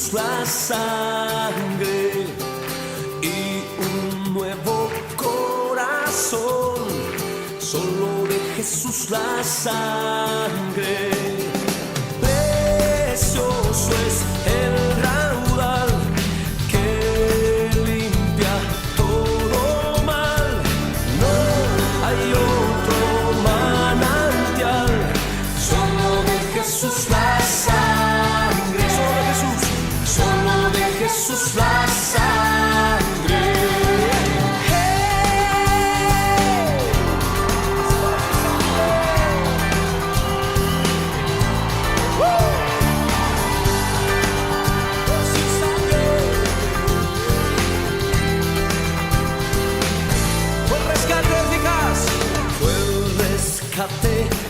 Jesús la sangre y un nuevo corazón. Solo de Jesús la sangre. Precioso es el raudal que limpia todo mal. No hay otro manantial. Solo de Jesús la sangre. Solo de Jesús la sangre.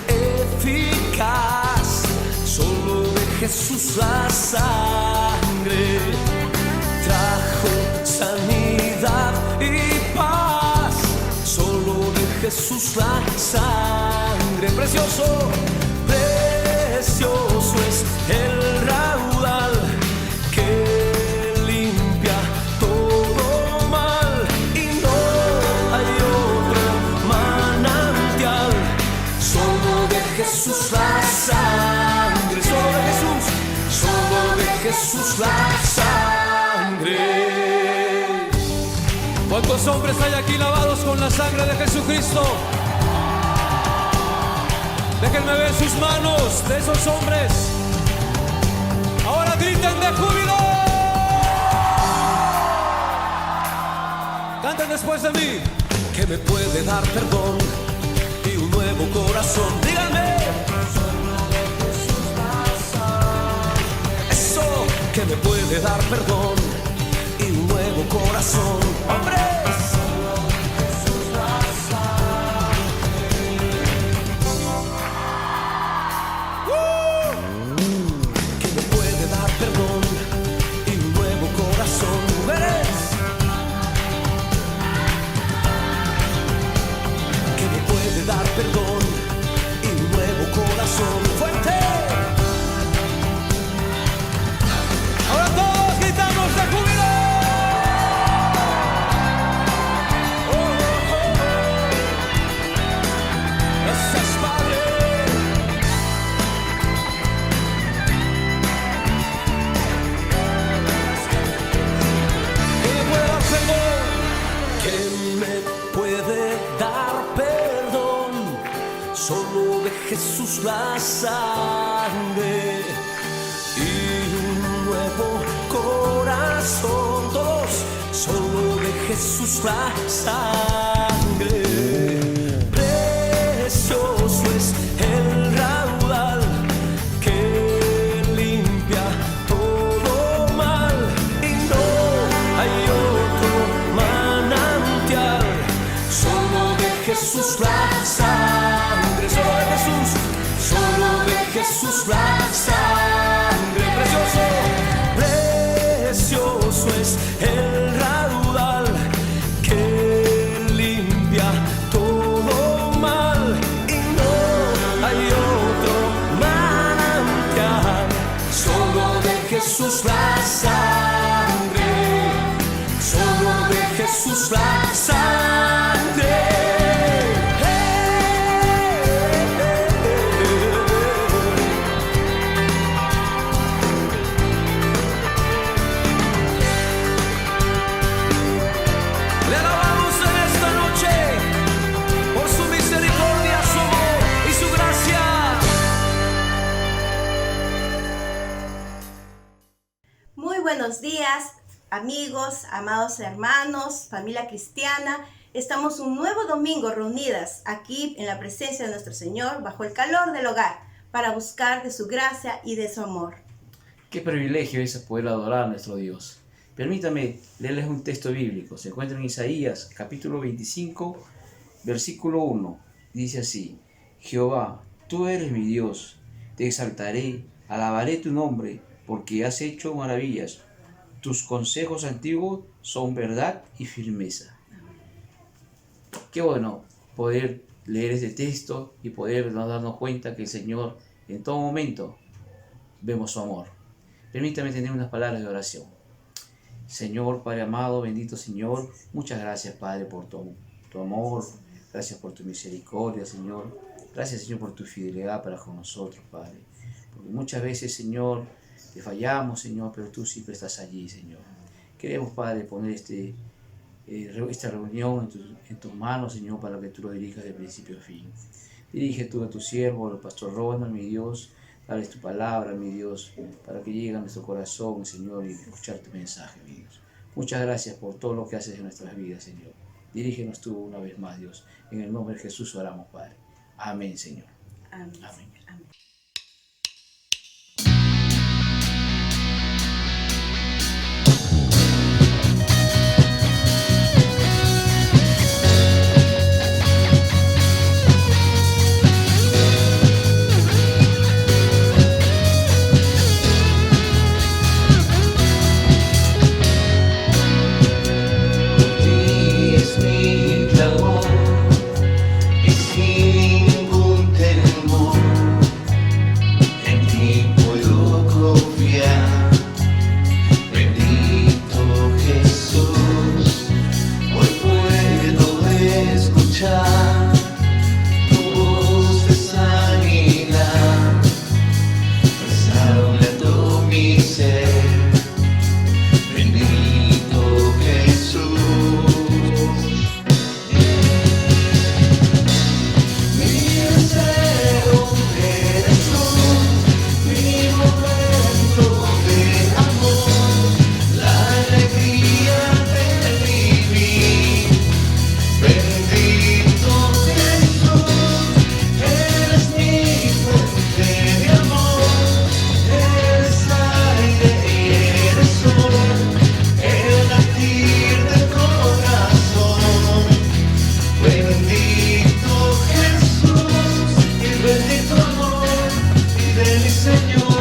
Eficaz, solo de Jesús la sangre trajo sanidad y paz. Solo de Jesús la sangre. Precioso, precioso es el raudal que limpia todo mal y no hay otro manantial. Solo de Jesús la sangre, solo de Jesús la sangre. ¿Cuántos hombres hay aquí lavados con la sangre de Jesucristo? Déjenme ver sus manos de esos hombres. Ahora griten de júbilo. Canten después de mí. Que me puede dar perdón y un nuevo corazón. Díganme. Eso, que me puede dar perdón y un nuevo corazón. ¡Hombre! Que me puede dar perdón y un nuevo corazón. ¡Mujeres! Que me puede dar perdón y un nuevo corazón. ¡Fuerte! Ahora todos gritamos de júbilo. Gracias, Padre. Que me puede dar perdón, solo de Jesús la sangre y un nuevo corazón. Todos, solo de Jesús la sangre. Precioso es el raudal que limpia todo mal y no hay otro manantial. Solo de Jesús la sangre. Solo de Jesús la sangre. Precioso, precioso es el raudal que limpia todo mal y no hay otro manantial. Solo de Jesús la sangre. Solo de Jesús la sangre. Le alabamos en esta noche por su misericordia, su amor y su gracia. Muy buenos días, amigos, amados hermanos, familia cristiana. Estamos un nuevo domingo reunidas aquí en la presencia de nuestro Señor, bajo el calor del hogar, para buscar de su gracia y de su amor. Qué privilegio es poder adorar a nuestro Dios. Permítame leerles un texto bíblico. Se encuentra en Isaías, capítulo 25, versículo 1. Dice así: Jehová, tú eres mi Dios, te exaltaré, alabaré tu nombre, porque has hecho maravillas. Tus consejos antiguos son verdad y firmeza. Qué bueno poder leer este texto y poder darnos cuenta que el Señor en todo momento vemos su amor. Permítame tener unas palabras de oración. Señor, Padre amado, bendito Señor, muchas gracias, Padre, por tu amor, gracias por tu misericordia, Señor. Gracias, Señor, por tu fidelidad para con nosotros, Padre. Porque muchas veces, Señor, te fallamos, Señor, pero tú siempre estás allí, Señor. Queremos, Padre, poner esta reunión en tus manos, Señor, para que tú lo dirijas de principio a fin. Dirige tú a tu siervo, al pastor Ronald, mi Dios. Dale tu palabra, mi Dios, para que llegue a nuestro corazón, Señor, y escuchar tu mensaje, mi Dios. Muchas gracias por todo lo que haces en nuestras vidas, Señor. Dirígenos tú una vez más, Dios. En el nombre de Jesús oramos, Padre. Amén, Señor. Amén. Amén. Amén. Es mi clamor y sin ningún temor en ti puedo confiar. Bendito Jesús, hoy puedo escuchar tu voz de sanidad, restaurando mi ser. Bendito Jesús. Bendito amor de mi Señor.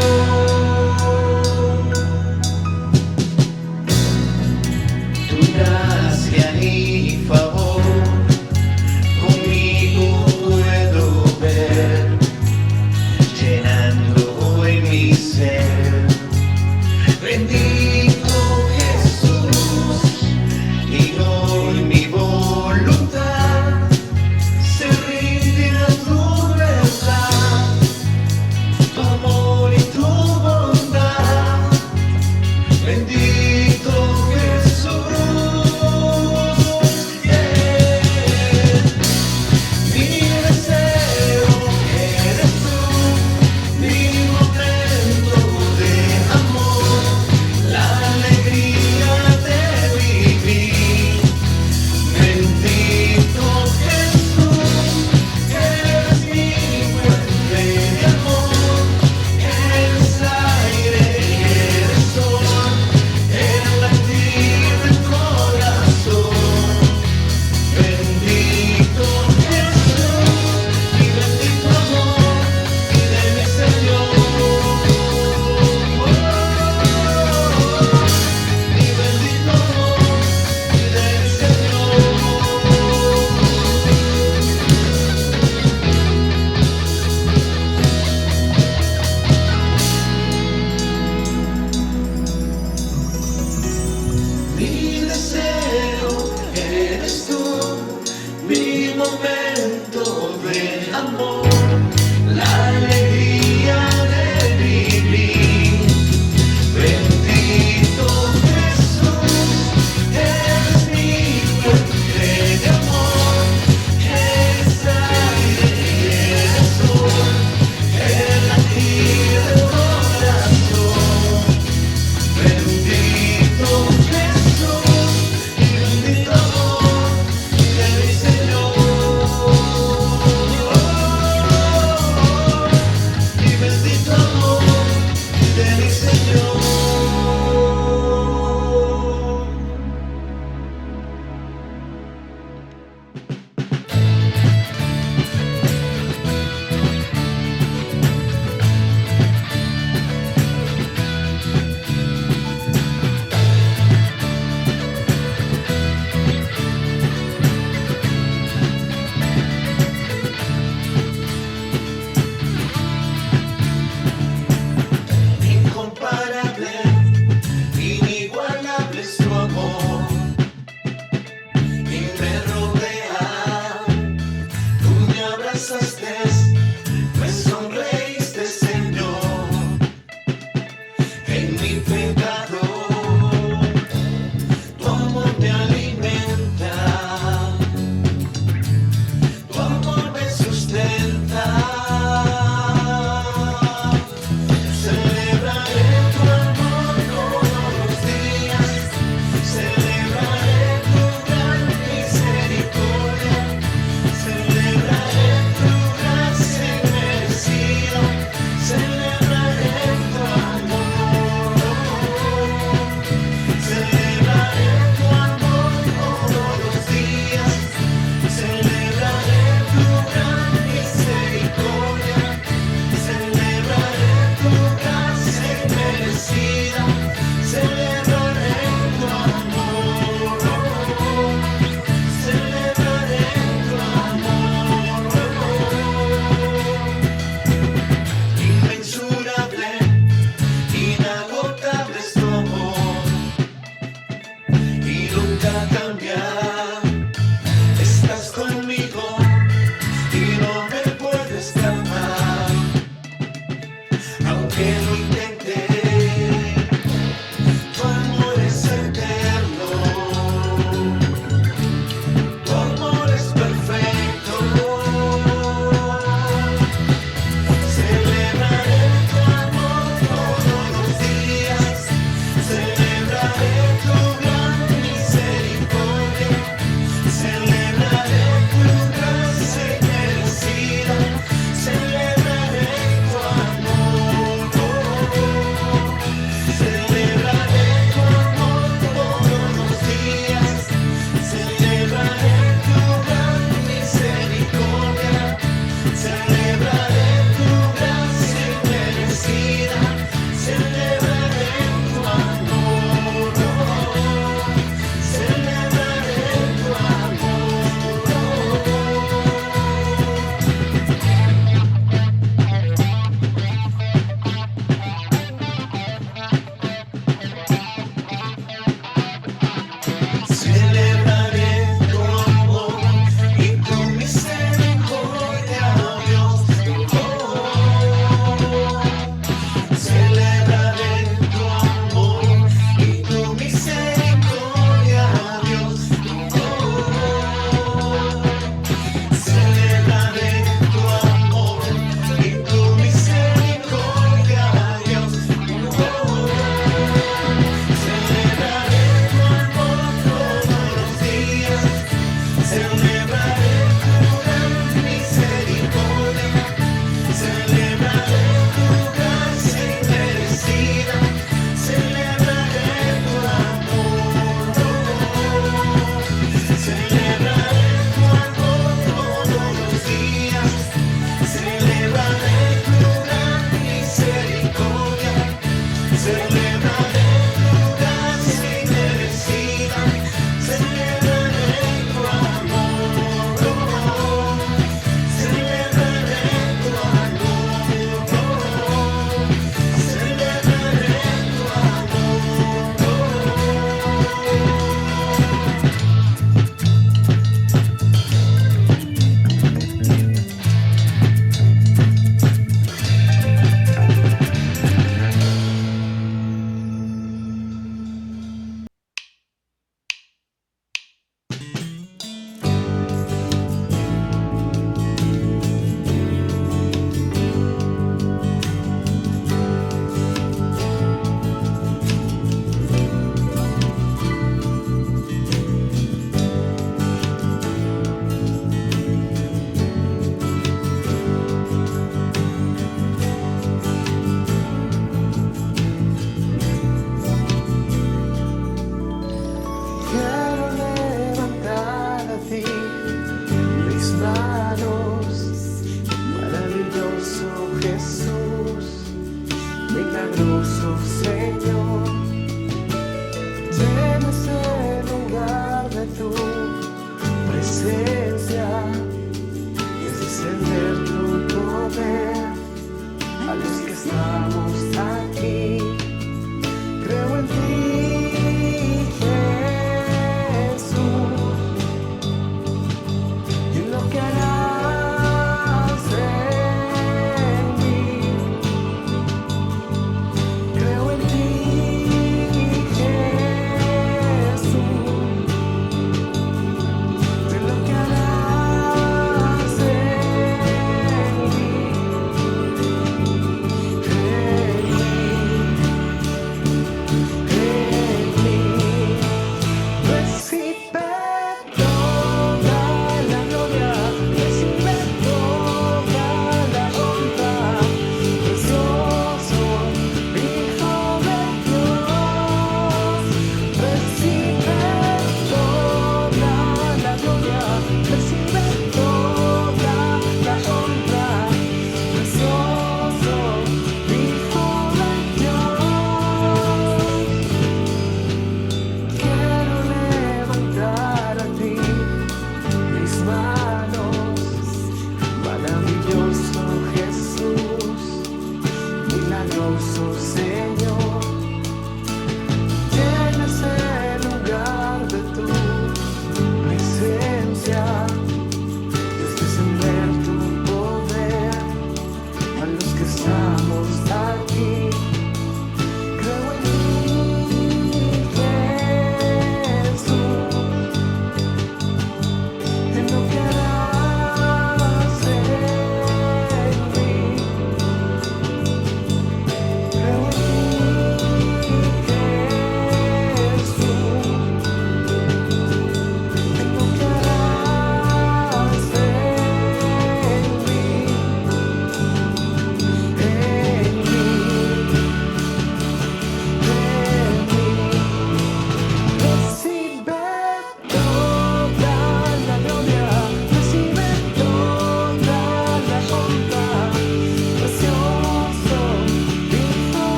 Celebraré tu amor.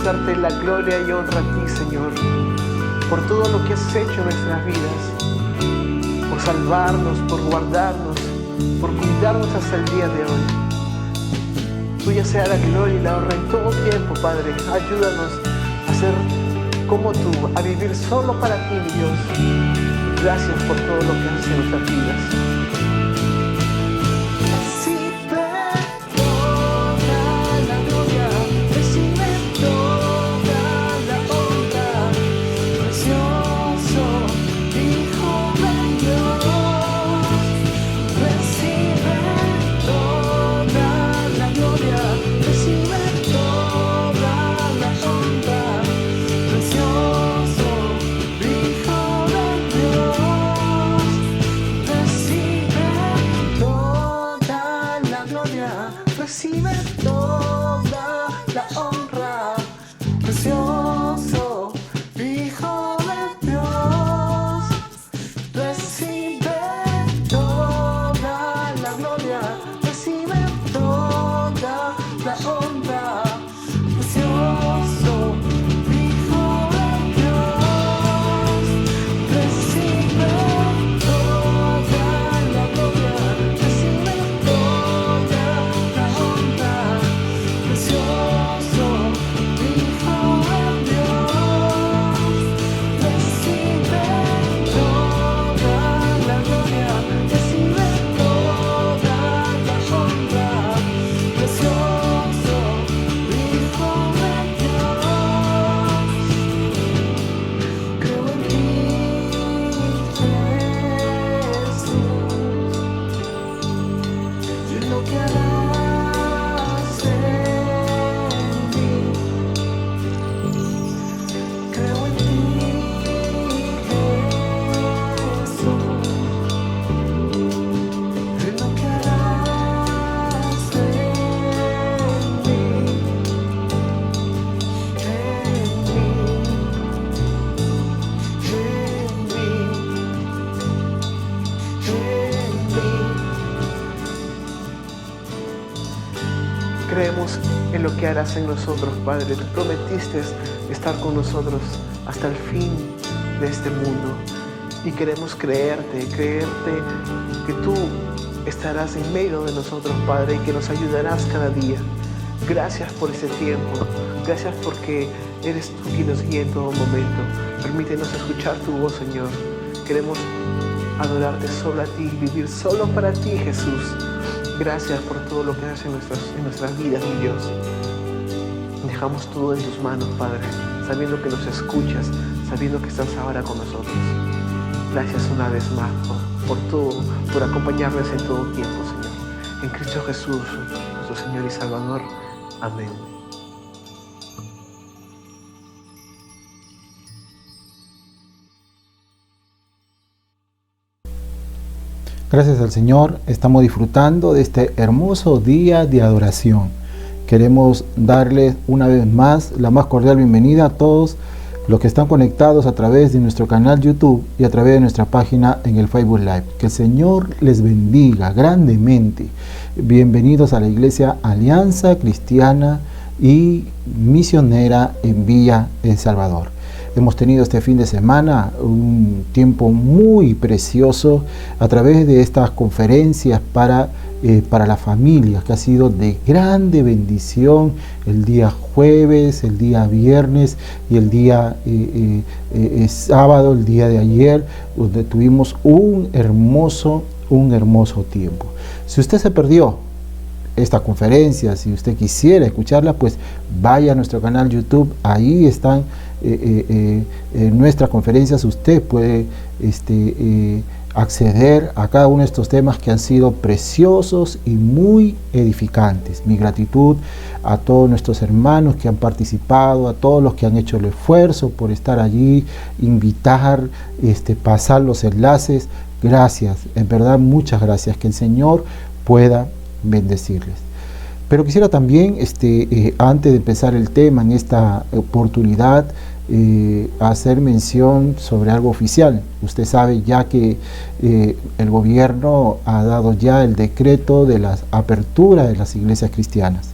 darte la gloria y honra a ti, Señor, por todo lo que has hecho en nuestras vidas, por salvarnos, por guardarnos, por cuidarnos hasta el día de hoy. Tuya sea la gloria y la honra en todo tiempo, Padre. Ayúdanos a ser como tú, a vivir solo para ti, mi Dios. Gracias por todo lo que haces en nuestras vidas. Recibe toda la honra, precioso Hijo de Dios. Recibe toda la gloria, recibe toda la honra, precioso Hijo de Dios. Recibe toda la gloria, recibe toda la honra, precioso Hijo de Dios. Recibe toda la gloria, recibe toda la honra, precioso Hijo de Dios. Creo en ti, Jesús, y en lo que harás en mí. Creo en ti, Jesús, en lo que harás en mí, Creemos en lo que harás en nosotros, Padre. Tú prometiste estar con nosotros hasta el fin de este mundo. Y queremos creerte que tú estarás en medio de nosotros, Padre, y que nos ayudarás cada día. Gracias por ese tiempo. Gracias porque eres tú quien nos guía en todo momento. Permítenos escuchar tu voz, Señor. Queremos adorarte solo a ti, vivir solo para ti, Jesús. Gracias por todo lo que haces en nuestras vidas, mi Dios. Dejamos todo en tus manos, Padre, sabiendo que nos escuchas, sabiendo que estás ahora con nosotros. Gracias una vez más por todo, por acompañarnos en todo tiempo, Señor. En Cristo Jesús, nuestro Señor y Salvador. Amén. Gracias al Señor, estamos disfrutando de este hermoso día de adoración. Queremos darles una vez más la más cordial bienvenida a todos los que están conectados a través de nuestro canal YouTube y a través de nuestra página en el Facebook Live. Que el Señor les bendiga grandemente. Bienvenidos a la Iglesia Alianza Cristiana y Misionera en Villa El Salvador. Hemos tenido este fin de semana un tiempo muy precioso a través de estas conferencias para las familias, que ha sido de grande bendición el día jueves, el día viernes y el día sábado, el día de ayer, donde tuvimos un hermoso tiempo. Si usted se perdió esta conferencia, si usted quisiera escucharla, pues vaya a nuestro canal YouTube, ahí están nuestras conferencias. Usted puede acceder a cada uno de estos temas que han sido preciosos y muy edificantes. Mi gratitud a todos nuestros hermanos que han participado, a todos los que han hecho el esfuerzo por estar allí, invitar, pasar los enlaces. Gracias, en verdad muchas gracias, que el Señor pueda bendecirles. Pero quisiera también, antes de empezar el tema en esta oportunidad, hacer mención sobre algo oficial. Usted sabe ya que el gobierno ha dado ya el decreto de la apertura de las iglesias cristianas.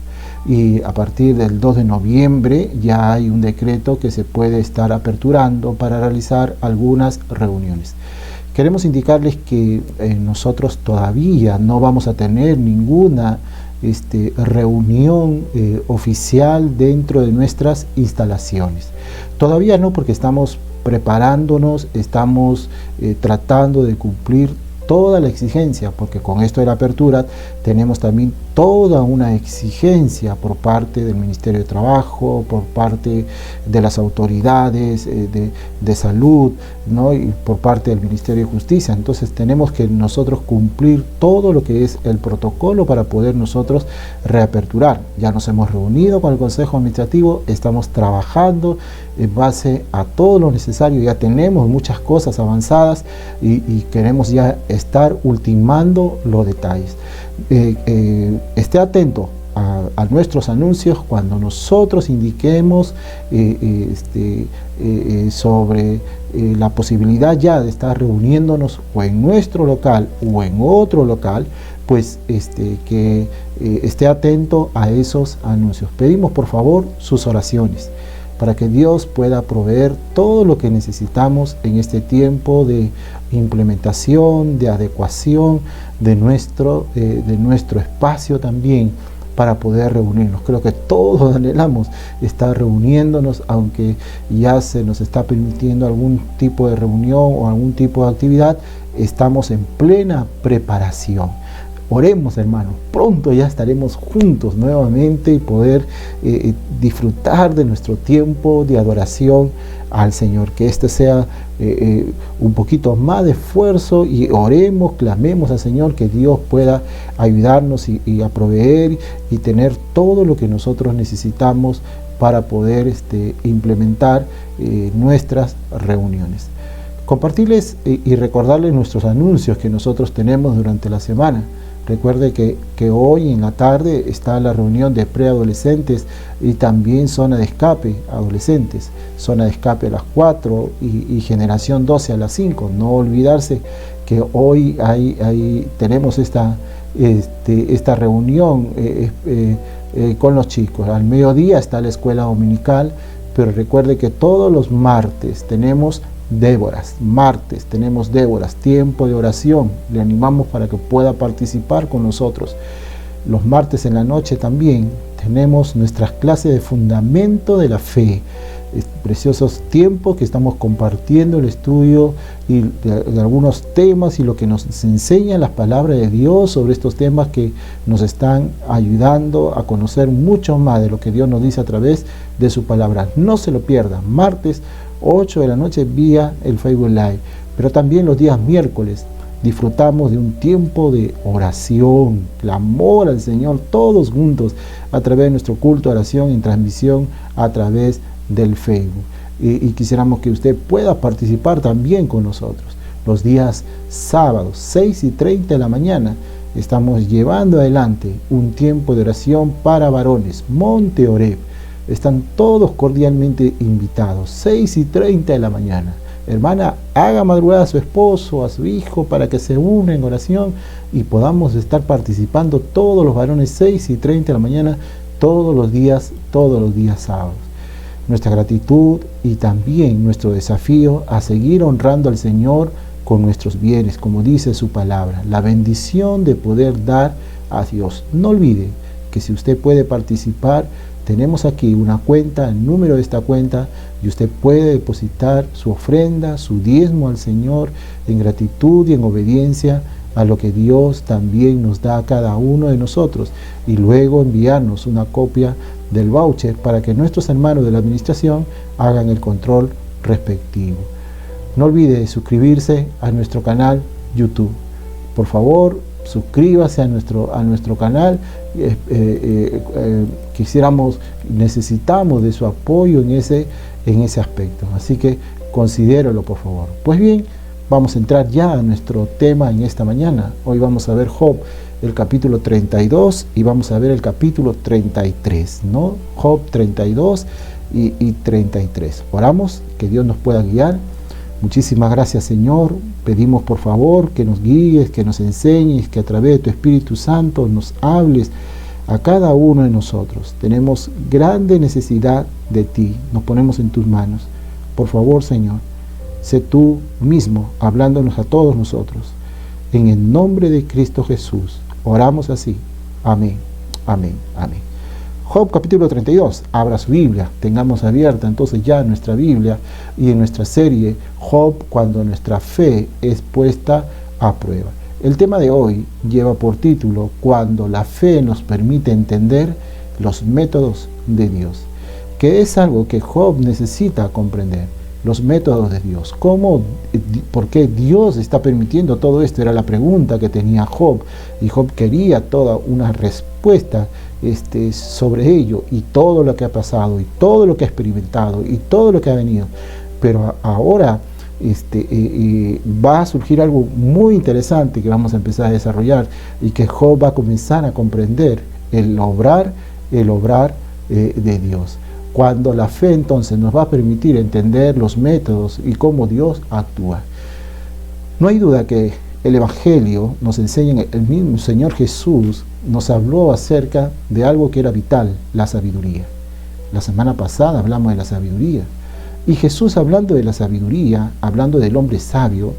y a partir del 2 de noviembre ya hay un decreto que se puede estar aperturando para realizar algunas reuniones. Queremos indicarles que nosotros todavía no vamos a tener ninguna reunión oficial dentro de nuestras instalaciones. Todavía no, porque estamos preparándonos, estamos tratando de cumplir toda la exigencia, porque con esto de la apertura tenemos también toda una exigencia por parte del Ministerio de Trabajo, por parte de las autoridades de salud, ¿no? Y por parte del Ministerio de Justicia. Entonces tenemos que nosotros cumplir todo lo que es el protocolo para poder nosotros reaperturar. Ya nos hemos reunido con el Consejo Administrativo, estamos trabajando en base a todo lo necesario, ya tenemos muchas cosas avanzadas y queremos ya estar ultimando los detalles. Esté atento a nuestros anuncios cuando nosotros indiquemos sobre la posibilidad ya de estar reuniéndonos o en nuestro local o en otro local, pues que esté atento a esos anuncios. Pedimos por favor sus oraciones para que Dios pueda proveer todo lo que necesitamos en este tiempo de implementación, de adecuación de nuestro espacio también para poder reunirnos. Creo que todos anhelamos estar reuniéndonos, aunque ya se nos está permitiendo algún tipo de reunión o algún tipo de actividad, estamos en plena preparación. Oremos, hermanos, pronto ya estaremos juntos nuevamente y poder disfrutar de nuestro tiempo de adoración al Señor. Que este sea un poquito más de esfuerzo y oremos, clamemos al Señor que Dios pueda ayudarnos y a proveer y tener todo lo que nosotros necesitamos para poder implementar nuestras reuniones. Compartirles y recordarles nuestros anuncios que nosotros tenemos durante la semana. Recuerde que hoy en la tarde está la reunión de preadolescentes y también zona de escape adolescentes. Zona de escape a las 4 y generación 12 a las 5. No olvidarse que hoy tenemos esta reunión con los chicos. Al mediodía está la escuela dominical, pero recuerde que todos los martes tenemos Déboras, tiempo de oración. Le animamos para que pueda participar con nosotros. Los martes en la noche también tenemos nuestras clases de fundamento de la fe. Preciosos tiempos que estamos compartiendo el estudio y de algunos temas y lo que nos enseña las palabras de Dios sobre estos temas que nos están ayudando a conocer mucho más de lo que Dios nos dice a través de su palabra. No se lo pierdan, martes 8 de la noche vía el Facebook Live, pero también los días miércoles disfrutamos de un tiempo de oración, clamor al Señor, todos juntos a través de nuestro culto de oración en transmisión a través del Facebook. Y quisiéramos que usted pueda participar también con nosotros. Los días sábados, 6:30 de la mañana, estamos llevando adelante un tiempo de oración para varones, Monte Oreb. Están todos cordialmente invitados, 6:30 de la mañana. Hermana, haga madrugada a su esposo, a su hijo, para que se una en oración y podamos estar participando todos los varones 6:30 de la mañana, todos los días sábados. Nuestra gratitud y también nuestro desafío a seguir honrando al Señor con nuestros bienes, como dice su palabra, la bendición de poder dar a Dios. No olvide que si usted puede participar, tenemos aquí una cuenta, el número de esta cuenta, y usted puede depositar su ofrenda, su diezmo al Señor en gratitud y en obediencia a lo que Dios también nos da a cada uno de nosotros, y luego enviarnos una copia del voucher para que nuestros hermanos de la administración hagan el control respectivo. No olvide suscribirse a nuestro canal YouTube. Por favor, suscríbase a nuestro canal. Necesitamos de su apoyo en ese aspecto, así que considérelo por favor. Pues bien, vamos a entrar ya a nuestro tema en esta mañana. Hoy vamos a ver Job, el capítulo 32, y vamos a ver el capítulo 33, ¿no? Job 32 y 33. Oramos, que Dios nos pueda guiar. Muchísimas gracias, Señor. Pedimos por favor que nos guíes, que nos enseñes, que a través de tu Espíritu Santo nos hables a cada uno de nosotros. Tenemos grande necesidad de ti. Nos ponemos en tus manos. Por favor, Señor, sé tú mismo hablándonos a todos nosotros. En el nombre de Cristo Jesús, oramos así. Amén, amén, amén. Job capítulo 32, abra su Biblia, tengamos abierta entonces ya nuestra Biblia y en nuestra serie Job cuando nuestra fe es puesta a prueba. El tema de hoy lleva por título Cuando la fe nos permite entender los métodos de Dios, que es algo que Job necesita comprender, los métodos de Dios. ¿Por qué Dios está permitiendo todo esto? Era la pregunta que tenía Job, y Job quería toda una respuesta sobre ello, y todo lo que ha pasado, y todo lo que ha experimentado, y todo lo que ha venido. Pero ahora va a surgir algo muy interesante que vamos a empezar a desarrollar, y que Job va a comenzar a comprender el obrar de Dios. Cuando la fe entonces nos va a permitir entender los métodos y cómo Dios actúa. No hay duda que el Evangelio nos enseña, el mismo Señor Jesús nos habló acerca de algo que era vital, la sabiduría. La semana pasada hablamos de la sabiduría. Y Jesús, hablando de la sabiduría, hablando del hombre sabio,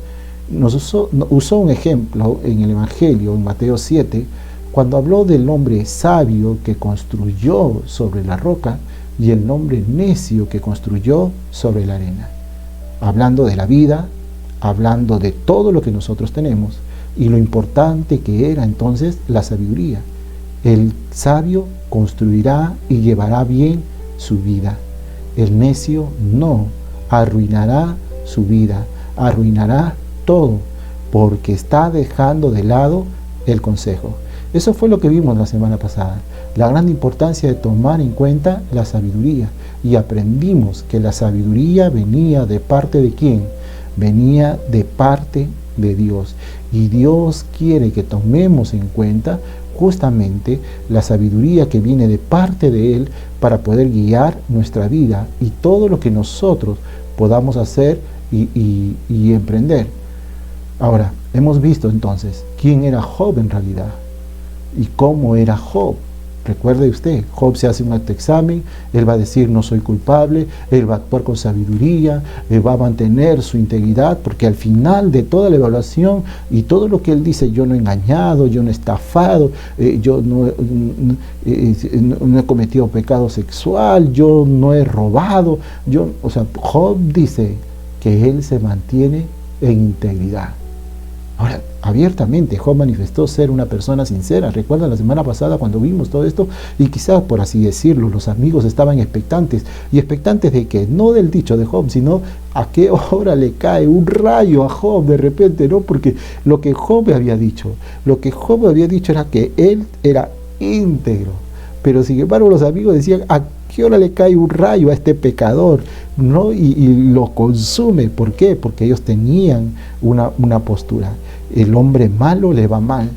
nos usó un ejemplo en el Evangelio, en Mateo 7, cuando habló del hombre sabio que construyó sobre la roca y el hombre necio que construyó sobre la arena. Hablando de la vida, hablando de todo lo que nosotros tenemos y lo importante que era entonces la sabiduría. El sabio construirá y llevará bien su vida. El necio no, arruinará su vida, arruinará todo, porque está dejando de lado el consejo. Eso fue lo que vimos la semana pasada, la gran importancia de tomar en cuenta la sabiduría. Y aprendimos que la sabiduría venía de parte de ¿quién? Venía de parte de Dios. Y Dios quiere que tomemos en cuenta justamente la sabiduría que viene de parte de Él para poder guiar nuestra vida y todo lo que nosotros podamos hacer y emprender. Ahora, hemos visto entonces quién era Job en realidad y cómo era Job. Recuerde usted, Job se hace un autoexamen, él va a decir no soy culpable, él va a actuar con sabiduría, él va a mantener su integridad, porque al final de toda la evaluación y todo lo que él dice, yo no he engañado, yo no he estafado, yo no he cometido pecado sexual, yo no he robado, Job dice que él se mantiene en integridad. Ahora, abiertamente Job manifestó ser una persona sincera. Recuerdan la semana pasada cuando vimos todo esto, y quizás por así decirlo, los amigos estaban expectantes. ¿Y expectantes de qué? No del dicho de Job, sino a qué hora le cae un rayo a Job de repente, ¿no? Porque lo que Job había dicho era que él era íntegro. Pero sin embargo los amigos decían, ¿a qué hora le cae un rayo a este pecador? ¿No? Y lo consume. ¿Por qué? Porque ellos tenían una postura. El hombre malo le va mal.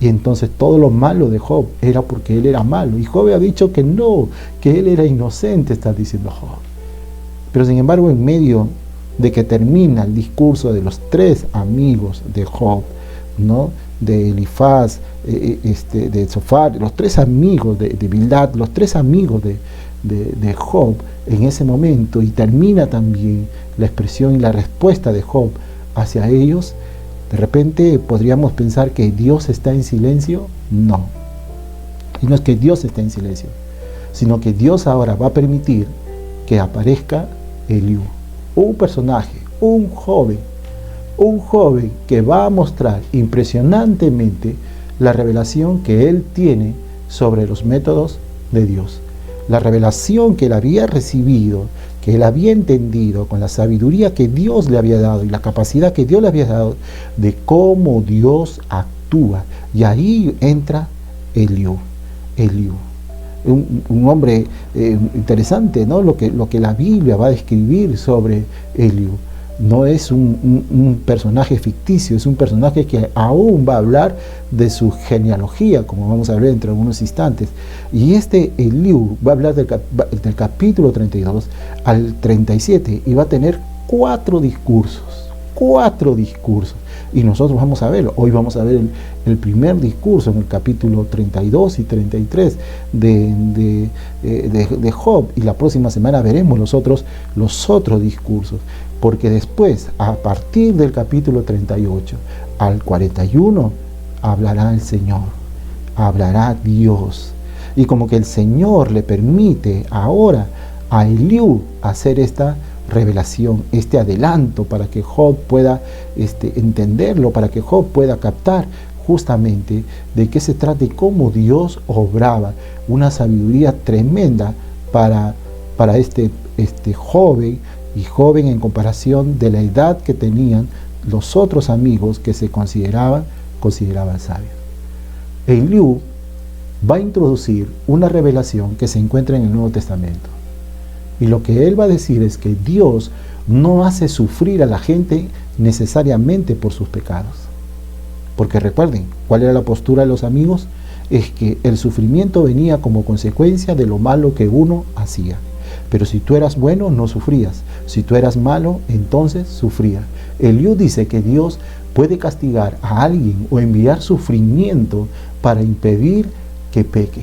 Y entonces todo lo malo de Job era porque él era malo. Y Job ha dicho que no, que él era inocente, está diciendo Job. Pero sin embargo, en medio de que termina el discurso de los tres amigos de Job, ¿no? De Elifaz, de Zofar, los tres amigos de Bildad, los tres amigos de Job en ese momento, y termina también la expresión y la respuesta de Job hacia ellos. De repente podríamos pensar que Dios está en silencio. No, y no es que Dios esté en silencio, sino que Dios ahora va a permitir que aparezca Eliú, un personaje, un joven que va a mostrar impresionantemente la revelación que él tiene sobre los métodos de Dios. La revelación que él había recibido, que él había entendido con la sabiduría que Dios le había dado y la capacidad que Dios le había dado de cómo Dios actúa. Y ahí entra Eliú. Un hombre interesante, ¿no? Lo que la Biblia va a describir sobre Eliú. No es un personaje ficticio, es un personaje que aún va a hablar de su genealogía, como vamos a ver dentro de algunos instantes. Y Eliú va a hablar del capítulo 32 al 37 y va a tener 4 discursos. 4 discursos. Y nosotros vamos a verlo. Hoy vamos a ver el primer discurso en el capítulo 32 y 33 de Job. Y la próxima semana veremos los otros discursos. Porque después, a partir del capítulo 38 al 41, hablará el Señor, hablará Dios. Y como que el Señor le permite ahora a Eliú hacer esta revelación, este adelanto, para que Job pueda entenderlo, para que Job pueda captar justamente de qué se trata y cómo Dios obraba una sabiduría tremenda para este joven, y joven en comparación de la edad que tenían los otros amigos que se consideraban sabios. Eliú va a introducir una revelación que se encuentra en el Nuevo Testamento. Y lo que él va a decir es que Dios no hace sufrir a la gente necesariamente por sus pecados. Porque recuerden, ¿cuál era la postura de los amigos? Es que el sufrimiento venía como consecuencia de lo malo que uno hacía. Pero si tú eras bueno, no sufrías. Si tú eras malo, entonces sufrías. Eliú dice que Dios puede castigar a alguien o enviar sufrimiento para impedir que peque.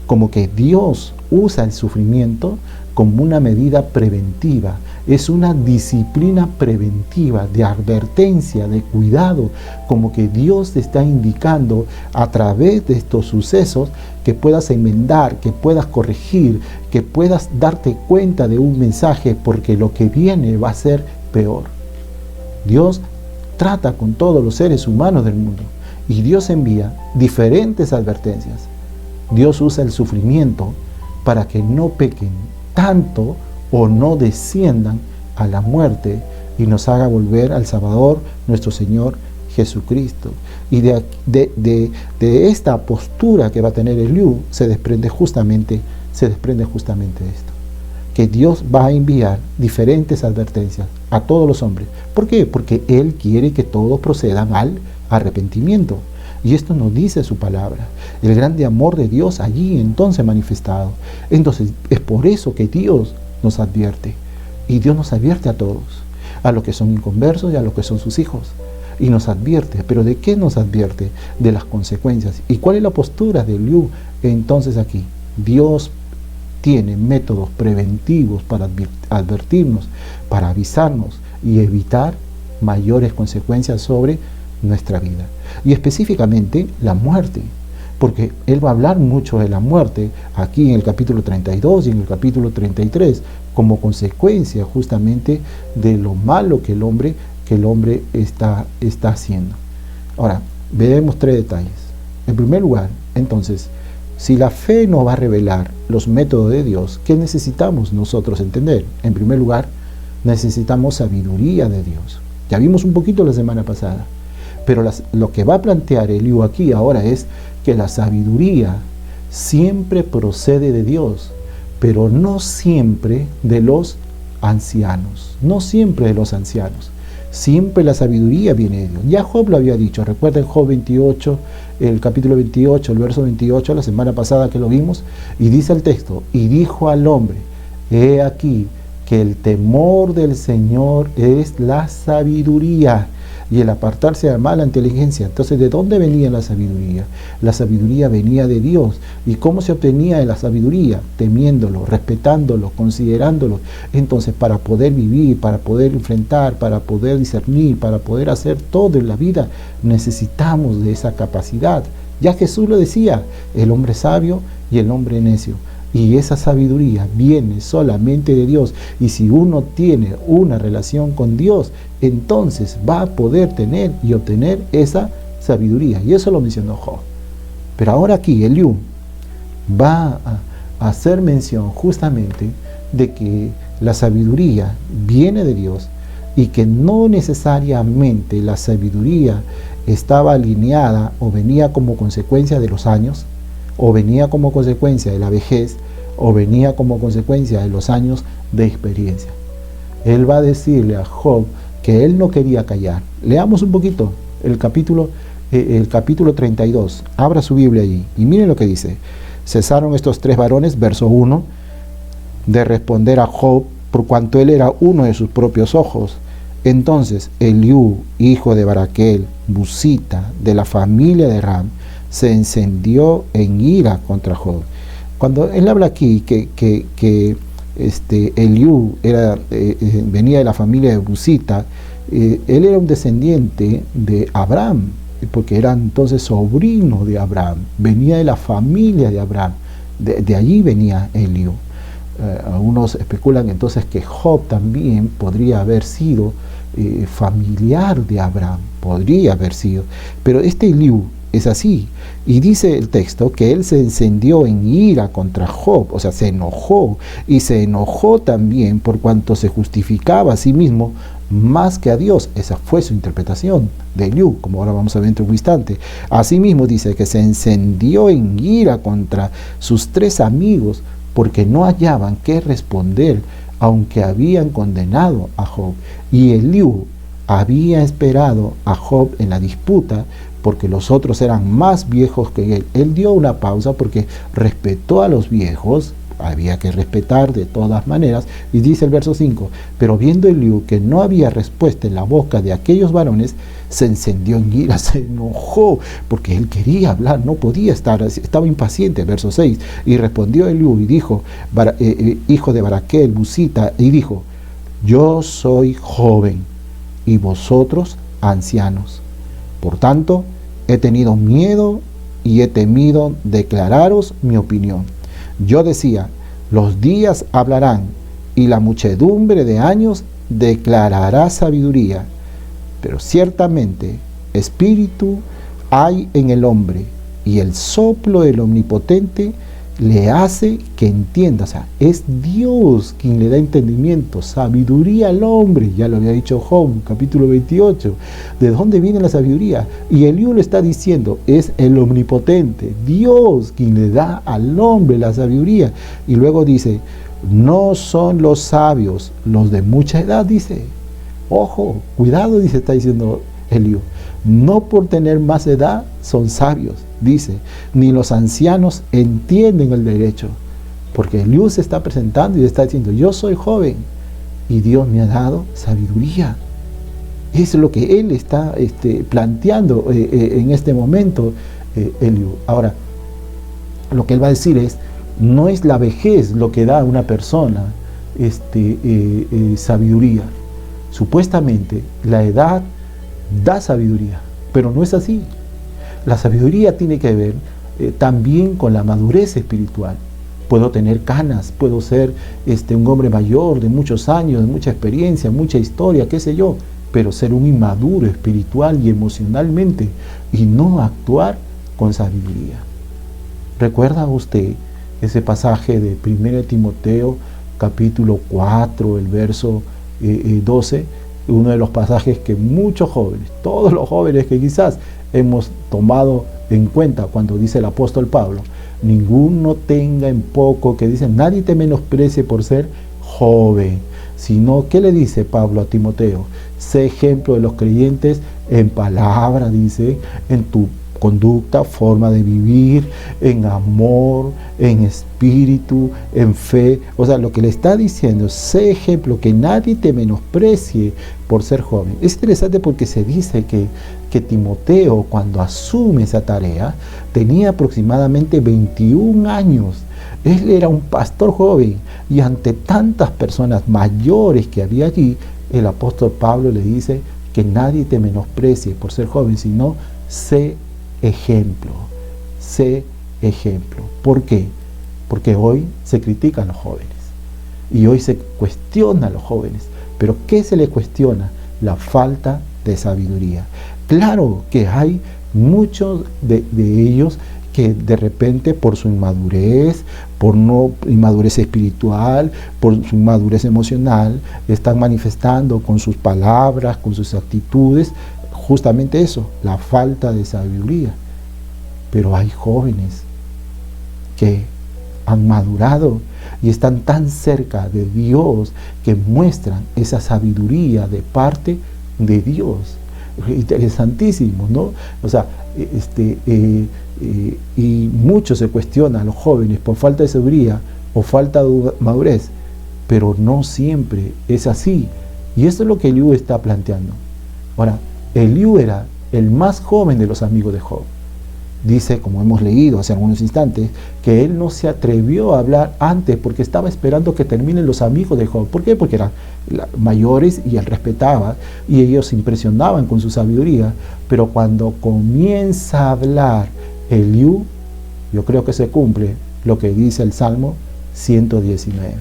Como que Dios usa el sufrimiento como una medida preventiva. Es una disciplina preventiva, de advertencia, de cuidado, como que Dios te está indicando a través de estos sucesos que puedas enmendar, que puedas corregir, que puedas darte cuenta de un mensaje, porque lo que viene va a ser peor. Dios trata con todos los seres humanos del mundo y Dios envía diferentes advertencias. Dios usa el sufrimiento para que no pequen tanto o no desciendan a la muerte y nos haga volver al Salvador, nuestro Señor Jesucristo. Y de esta postura que va a tener Eliú se desprende justamente esto, que Dios va a enviar diferentes advertencias a todos los hombres. ¿Por qué? Porque Él quiere que todos procedan al arrepentimiento. Y esto nos dice su palabra, el grande amor de Dios allí entonces manifestado. Entonces es por eso que Dios nos advierte. Y Dios nos advierte a todos, a los que son inconversos y a los que son sus hijos. Y nos advierte, ¿pero de qué nos advierte? De las consecuencias. ¿Y cuál es la postura de Eliú? Entonces aquí, Dios tiene métodos preventivos para advertirnos, para avisarnos y evitar mayores consecuencias sobre nuestra vida. Y específicamente la muerte, porque Él va a hablar mucho de la muerte aquí en el capítulo 32 y en el capítulo 33, como consecuencia justamente de lo malo que el hombre está haciendo. Ahora, veremos 3 detalles. En primer lugar, entonces, si la fe nos va a revelar los métodos de Dios, ¿qué necesitamos nosotros entender? En primer lugar, necesitamos sabiduría de Dios. Ya vimos un poquito la semana pasada. Pero lo que va a plantear Eliú aquí ahora es que la sabiduría siempre procede de Dios, pero no siempre de los ancianos. No siempre de los ancianos. Siempre la sabiduría viene de Dios. Ya Job lo había dicho. Recuerden Job 28, el capítulo 28, el verso 28, la semana pasada que lo vimos. Y dice el texto, y dijo al hombre, he aquí que el temor del Señor es la sabiduría. Y el apartarse del mal, la inteligencia. Entonces, ¿de dónde venía la sabiduría? La sabiduría venía de Dios. ¿Y cómo se obtenía de la sabiduría? Temiéndolo, respetándolo, considerándolo. Entonces, para poder vivir, para poder enfrentar, para poder discernir, para poder hacer todo en la vida, necesitamos de esa capacidad. Ya Jesús lo decía, el hombre sabio y el hombre necio. Y esa sabiduría viene solamente de Dios. Y si uno tiene una relación con Dios, entonces va a poder tener y obtener esa sabiduría. Y eso lo mencionó Job. Pero ahora aquí Eliú va a hacer mención justamente de que la sabiduría viene de Dios y que no necesariamente la sabiduría estaba alineada o venía como consecuencia de los años, o venía como consecuencia de la vejez, o venía como consecuencia de los años de experiencia. Él va a decirle a Job que él no quería callar. Leamos un poquito el capítulo 32. Abra su Biblia allí y miren lo que dice. Cesaron estos 3 varones, verso 1, de responder a Job, por cuanto él era uno de sus propios ojos, Entonces Eliú, hijo de Baraquel, busita, de la familia de Ram, se encendió en ira contra Job. Cuando él habla aquí que Eliú venía de la familia de Busita, él era un descendiente de Abraham, porque era entonces sobrino de Abraham, venía de la familia de Abraham, de allí venía Eliú. Algunos especulan entonces que Job también podría haber sido familiar de Abraham, podría haber sido, pero este Eliú es así, y dice el texto que él se encendió en ira contra Job, o sea, se enojó, y se enojó también por cuanto se justificaba a sí mismo más que a Dios. Esa fue su interpretación de Eliú, como ahora vamos a ver dentro de un instante. Asimismo dice que se encendió en ira contra sus 3 amigos, porque no hallaban qué responder, aunque habían condenado a Job. Y Eliú había esperado a Job en la disputa, porque los otros eran más viejos que él. Él dio una pausa porque respetó a los viejos, había que respetar de todas maneras, y dice el verso 5, pero viendo Eliú que no había respuesta en la boca de aquellos varones, se encendió en ira, se enojó, porque él quería hablar, no podía estar, estaba impaciente. Verso 6, y respondió Eliú y dijo, hijo de Baraquel, Busita, y dijo, yo soy joven, y vosotros ancianos. Por tanto, he tenido miedo y he temido declararos mi opinión. Yo decía, los días hablarán y la muchedumbre de años declarará sabiduría. Pero ciertamente espíritu hay en el hombre y el soplo del Omnipotente le hace que entienda. O sea, es Dios quien le da entendimiento, sabiduría al hombre. Ya lo había dicho Job, capítulo 28. ¿De dónde viene la sabiduría? Y Eliú le está diciendo, es el Omnipotente, Dios quien le da al hombre la sabiduría. Y luego dice, no son los sabios los de mucha edad, dice. Ojo, cuidado, dice, está diciendo Eliú. No por tener más edad son sabios, dice, ni los ancianos entienden el derecho, porque Eliú se está presentando y está diciendo, yo soy joven y Dios me ha dado sabiduría. Es lo que él está planteando en este momento, Eliú. Ahora, lo que él va a decir es, no es la vejez lo que da a una persona sabiduría. Supuestamente la edad da sabiduría, pero no es así. La sabiduría tiene que ver también con la madurez espiritual. Puedo tener canas, puedo ser un hombre mayor de muchos años, de mucha experiencia, mucha historia, qué sé yo, pero ser un inmaduro espiritual y emocionalmente y no actuar con sabiduría. ¿Recuerda usted ese pasaje de 1 Timoteo capítulo 4, el verso 12? Uno de los pasajes que muchos jóvenes, todos los jóvenes que quizás hemos tomado en cuenta cuando dice el apóstol Pablo, ninguno tenga en poco, que dice, nadie te menosprecie por ser joven, sino, ¿qué le dice Pablo a Timoteo? Sé ejemplo de los creyentes en palabra, dice, en tu conducta, forma de vivir, en amor, en espíritu, en fe. O sea, lo que le está diciendo, sé ejemplo, que nadie te menosprecie por ser joven. Es interesante porque se dice que Timoteo, cuando asume esa tarea, tenía aproximadamente 21 años. Él era un pastor joven y ante tantas personas mayores que había allí, el apóstol Pablo le dice que nadie te menosprecie por ser joven, sino sé ejemplo, sé ejemplo. ¿Por qué? Porque hoy se critican los jóvenes y hoy se cuestiona a los jóvenes. ¿Pero qué se les cuestiona? La falta de sabiduría. Claro que hay muchos de ellos que de repente por su inmadurez, por no inmadurez espiritual, por su inmadurez emocional, están manifestando con sus palabras, con sus actitudes, justamente eso, la falta de sabiduría. Pero hay jóvenes que han madurado y están tan cerca de Dios que muestran esa sabiduría de parte de Dios. Interesantísimo, ¿no? O sea, y muchos se cuestionan a los jóvenes por falta de sabiduría o falta de madurez, pero no siempre es así. Y esto es lo que Eliú está planteando. Ahora, Eliú era el más joven de los amigos de Job. Dice, como hemos leído hace algunos instantes, que él no se atrevió a hablar antes porque estaba esperando que terminen los amigos de Job. ¿Por qué? Porque eran mayores y él respetaba y ellos se impresionaban con su sabiduría. Pero cuando comienza a hablar Eliú, yo creo que se cumple lo que dice el Salmo 119.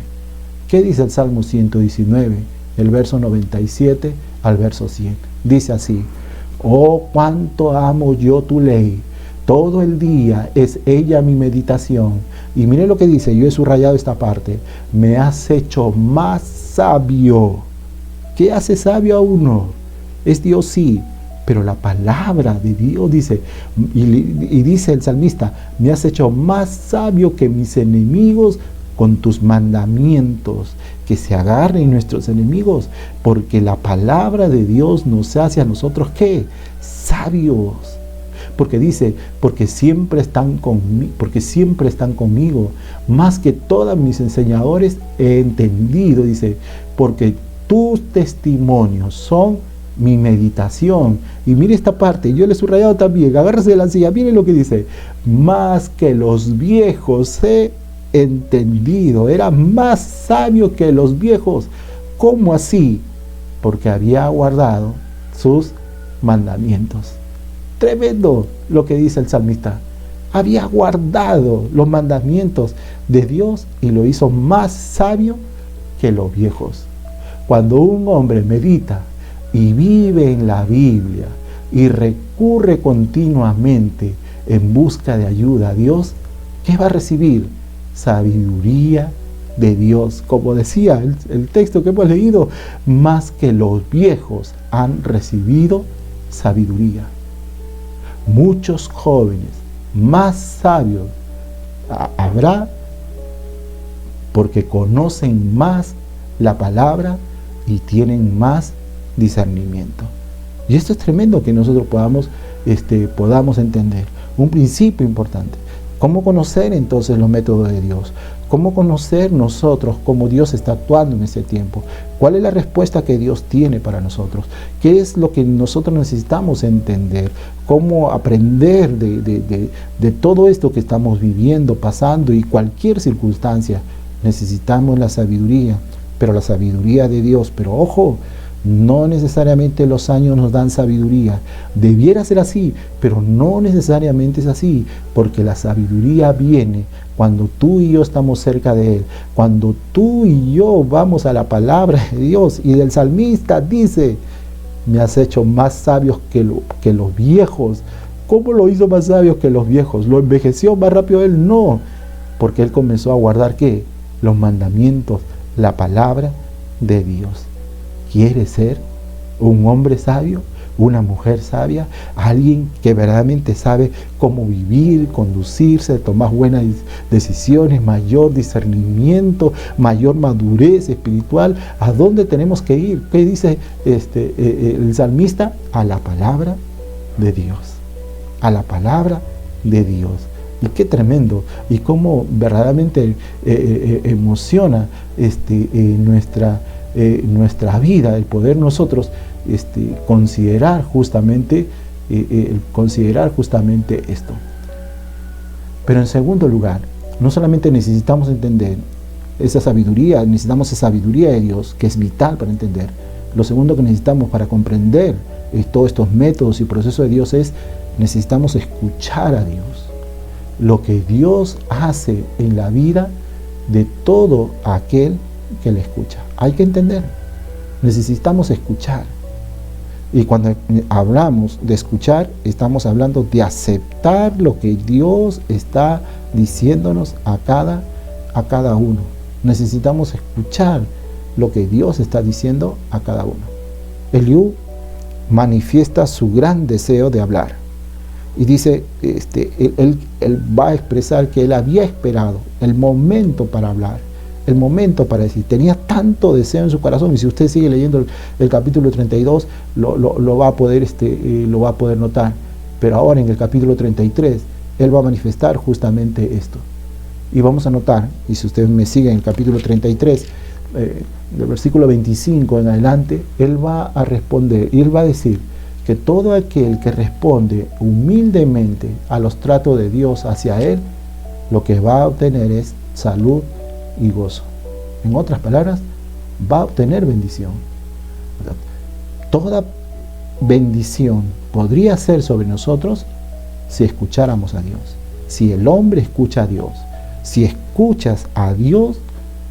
¿Qué dice el Salmo 119? El verso 97 al verso 100. Dice así: oh, cuánto amo yo tu ley. Todo el día es ella mi meditación. Y mire lo que dice, yo he subrayado esta parte. Me has hecho más sabio. ¿Qué hace sabio a uno? Es Dios, sí, pero la palabra de Dios dice, y dice el salmista, me has hecho más sabio que mis enemigos con tus mandamientos. Que se agarren nuestros enemigos, porque la palabra de Dios nos hace a nosotros, ¿qué? Sabios. Porque dice, porque siempre están conmigo, más que todos mis enseñadores he entendido, dice, porque tus testimonios son mi meditación. Y mire esta parte, yo le he subrayado también, agárrese de la silla, mire lo que dice, más que los viejos he entendido, era más sabio que los viejos. ¿Cómo así? Porque había guardado sus mandamientos. Tremendo lo que dice el salmista. Había guardado los mandamientos de Dios y lo hizo más sabio que los viejos. Cuando un hombre medita y vive en la Biblia y recurre continuamente en busca de ayuda a Dios, ¿qué va a recibir? Sabiduría de Dios. Como decía el texto que hemos leído, más que los viejos han recibido sabiduría. Muchos jóvenes más sabios habrá porque conocen más la palabra y tienen más discernimiento. Y esto es tremendo que nosotros podamos entender. Un principio importante. ¿Cómo conocer entonces los métodos de Dios? ¿Cómo conocer nosotros cómo Dios está actuando en ese tiempo? ¿Cuál es la respuesta que Dios tiene para nosotros? ¿Qué es lo que nosotros necesitamos entender? ¿Cómo aprender de todo esto que estamos viviendo, pasando y cualquier circunstancia? Necesitamos la sabiduría, pero la sabiduría de Dios. Pero ojo, no necesariamente los años nos dan sabiduría. Debiera ser así, pero no necesariamente es así, porque la sabiduría viene cuando tú y yo estamos cerca de Él, cuando tú y yo vamos a la palabra de Dios. Y el salmista dice, me has hecho más sabios que los viejos. ¿Cómo lo hizo más sabios que los viejos? ¿Lo envejeció más rápido Él? No, porque Él comenzó a guardar ¿qué? Los mandamientos, la palabra de Dios. ¿Quieres ser un hombre sabio? ¿Una mujer sabia? Alguien que verdaderamente sabe cómo vivir, conducirse, tomar buenas decisiones, mayor discernimiento, mayor madurez espiritual. ¿A dónde tenemos que ir? ¿Qué dice el salmista? A la palabra de Dios. A la palabra de Dios. Y qué tremendo. Y cómo verdaderamente emociona nuestra vida, el poder nosotros considerar justamente esto. Pero en segundo lugar, no solamente necesitamos entender esa sabiduría, necesitamos esa sabiduría de Dios, que es vital para entender. Lo segundo que necesitamos para comprender todos estos métodos y procesos de Dios es, necesitamos escuchar a Dios. Lo que Dios hace en la vida de todo aquel que le escucha. Hay que entender, necesitamos escuchar. Y cuando hablamos de escuchar, estamos hablando de aceptar lo que Dios está diciéndonos a cada uno. Necesitamos escuchar lo que Dios está diciendo a cada uno. Eliú manifiesta su gran deseo de hablar. Y dice, él va a expresar que él había esperado el momento para hablar. El momento para decir, tenía tanto deseo en su corazón, y si usted sigue leyendo el capítulo 32, lo va a poder notar. Pero ahora en el capítulo 33, él va a manifestar justamente esto. Y vamos a notar, y si usted me sigue en el capítulo 33, del versículo 25 en adelante, él va a responder y él va a decir que todo aquel que responde humildemente a los tratos de Dios hacia él, lo que va a obtener es salud y gozo. En otras palabras, va a obtener bendición. Toda bendición podría ser sobre nosotros si escucháramos a Dios. Si el hombre escucha a Dios, si escuchas a Dios,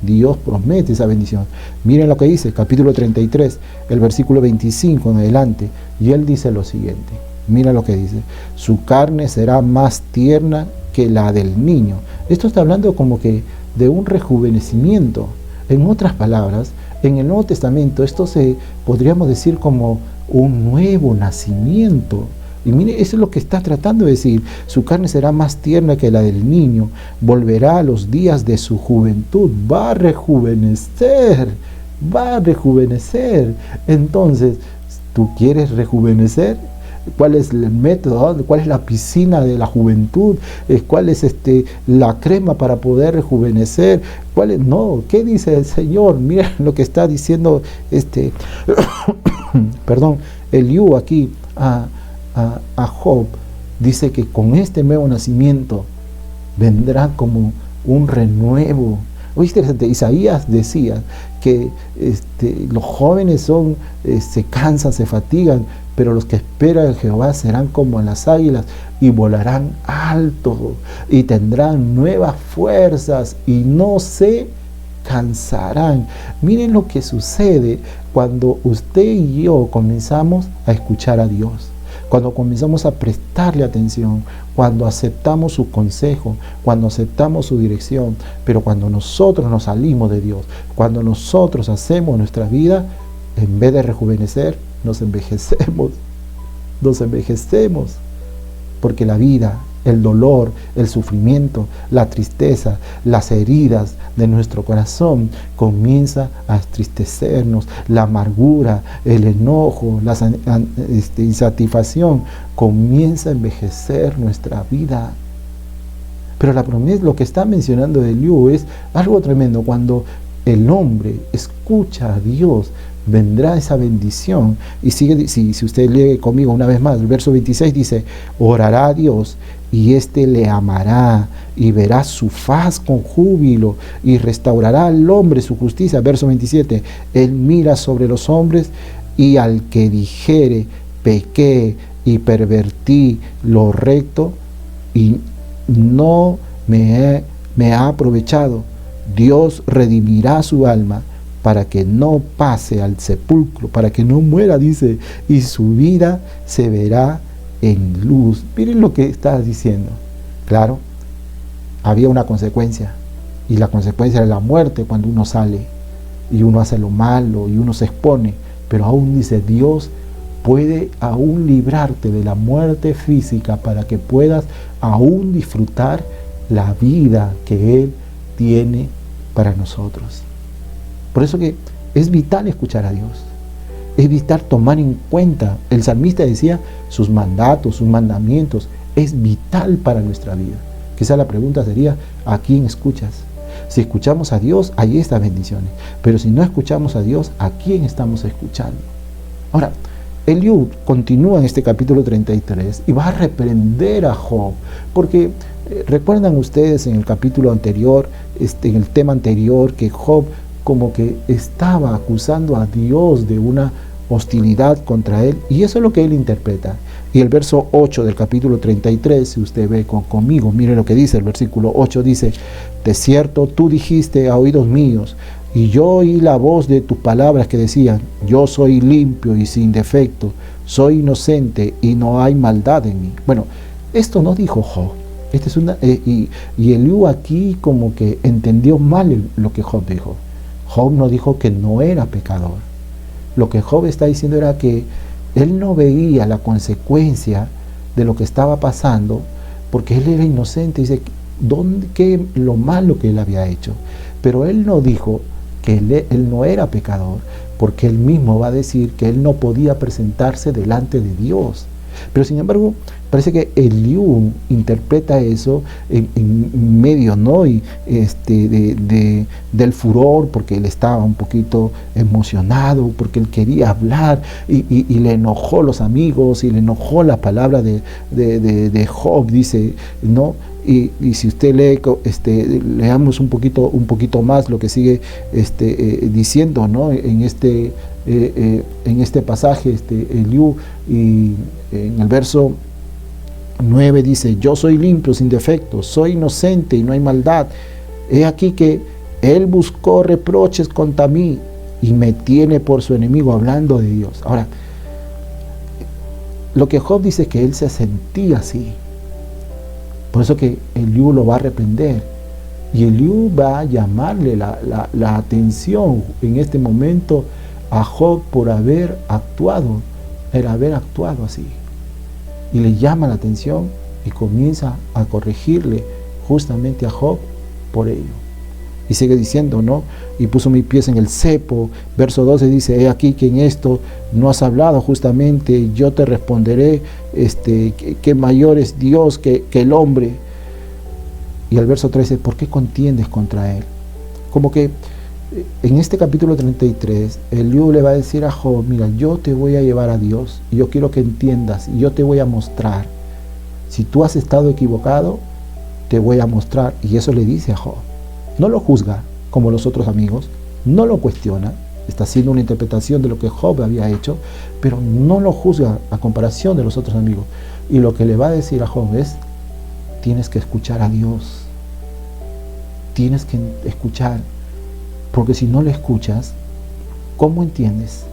Dios promete esa bendición. Miren lo que dice el capítulo 33, el versículo 25 en adelante, y él dice lo siguiente. Mira lo que dice: su carne será más tierna que la del niño. Esto está hablando como que de un rejuvenecimiento. En otras palabras, en el Nuevo Testamento esto se podríamos decir como un nuevo nacimiento. Y mire, eso es lo que está tratando de decir. Su carne será más tierna que la del niño, volverá a los días de su juventud, va a rejuvenecer, va a rejuvenecer. Entonces, ¿tú quieres rejuvenecer? ¿Cuál es el método? ¿Cuál es la piscina de la juventud? ¿Cuál es la crema para poder rejuvenecer? ¿Cuál es? No, ¿qué dice el Señor? Mira lo que está diciendo perdón, Eliú aquí a Job. Dice que con este nuevo nacimiento vendrá como un renuevo. Oye, interesante, Isaías decía que los jóvenes se cansan, se fatigan, pero los que esperan en Jehová serán como las águilas y volarán alto y tendrán nuevas fuerzas y no se cansarán. Miren lo que sucede cuando usted y yo comenzamos a escuchar a Dios, cuando comenzamos a prestarle atención, cuando aceptamos su consejo, cuando aceptamos su dirección. Pero cuando nosotros nos salimos de Dios, cuando nosotros hacemos nuestra vida, en vez de rejuvenecer, nos envejecemos, porque la vida, el dolor, el sufrimiento, la tristeza, las heridas de nuestro corazón comienza a entristecernos. La amargura, el enojo, la insatisfacción comienza a envejecer nuestra vida. Pero la promesa, lo que está mencionando Eliú, es algo tremendo. Cuando el hombre escucha a Dios, vendrá esa bendición. Y sigue, si usted lee conmigo una vez más, el verso 26 dice: orará a Dios y éste le amará y verá su faz con júbilo y restaurará al hombre su justicia. Verso 27, él mira sobre los hombres y al que dijere pequé y pervertí lo recto y no me ha aprovechado, Dios redimirá su alma para que no pase al sepulcro, para que no muera, dice, y su vida se verá en luz. Miren lo que está diciendo. Claro, había una consecuencia, y la consecuencia era la muerte cuando uno sale y uno hace lo malo y uno se expone. Pero aún dice, Dios puede aún librarte de la muerte física para que puedas aún disfrutar la vida que Él tiene para nosotros. Por eso que es vital escuchar a Dios, es vital tomar en cuenta. El salmista decía, sus mandatos, sus mandamientos, es vital para nuestra vida. Quizá la pregunta sería, ¿a quién escuchas? Si escuchamos a Dios, hay estas bendiciones. Pero si no escuchamos a Dios, ¿a quién estamos escuchando? Ahora, Eliú continúa en este capítulo 33 y va a reprender a Job, porque recuerdan ustedes en el capítulo anterior, en el tema anterior, que Job como que estaba acusando a Dios de una hostilidad contra él, y eso es lo que él interpreta. Y el verso 8 del capítulo 33, si usted ve conmigo, mire lo que dice el versículo 8, dice: de cierto tú dijiste a oídos míos, y yo oí la voz de tus palabras que decían, yo soy limpio y sin defecto, soy inocente y no hay maldad en mí. Bueno, esto no dijo Job. Y Eliú aquí como que entendió mal lo que Job dijo. Job no dijo que no era pecador. Lo que Job está diciendo era que él no veía la consecuencia de lo que estaba pasando, porque él era inocente. Dice, ¿qué lo malo que él había hecho? Pero él no dijo que él no era pecador, porque él mismo va a decir que él no podía presentarse delante de Dios. Pero sin embargo, parece que Eliú interpreta eso en medio, ¿no? Y del furor, porque él estaba un poquito emocionado, porque él quería hablar, y le enojó los amigos, y le enojó la palabra de Job, dice, ¿no? Y si usted lee, leamos un poquito más lo que sigue diciendo, ¿no? En este pasaje, Eliú, y en el verso 9 dice: yo soy limpio, sin defecto, soy inocente y no hay maldad. He aquí que él buscó reproches contra mí y me tiene por su enemigo, hablando de Dios. Ahora, lo que Job dice es que él se sentía así. Por eso que Eliú lo va a reprender. Y Eliú va a llamarle la atención en este momento a Job por haber actuado así. Y le llama la atención y comienza a corregirle justamente a Job por ello. Y sigue diciendo, ¿no? Y puso mis pies en el cepo. Verso 12 dice: he aquí que en esto no has hablado justamente, yo te responderé, que mayor es Dios que el hombre. Y el verso 13: ¿por qué contiendes contra él? Como que en este capítulo 33, Eliú le va a decir a Job: mira, yo te voy a llevar a Dios, y yo quiero que entiendas, y yo te voy a mostrar. Si tú has estado equivocado, te voy a mostrar. Y eso le dice a Job. No lo juzga como los otros amigos, no lo cuestiona, está haciendo una interpretación de lo que Job había hecho, pero no lo juzga a comparación de los otros amigos. Y lo que le va a decir a Job es: tienes que escuchar a Dios, tienes que escuchar, porque si no lo escuchas, ¿cómo entiendes?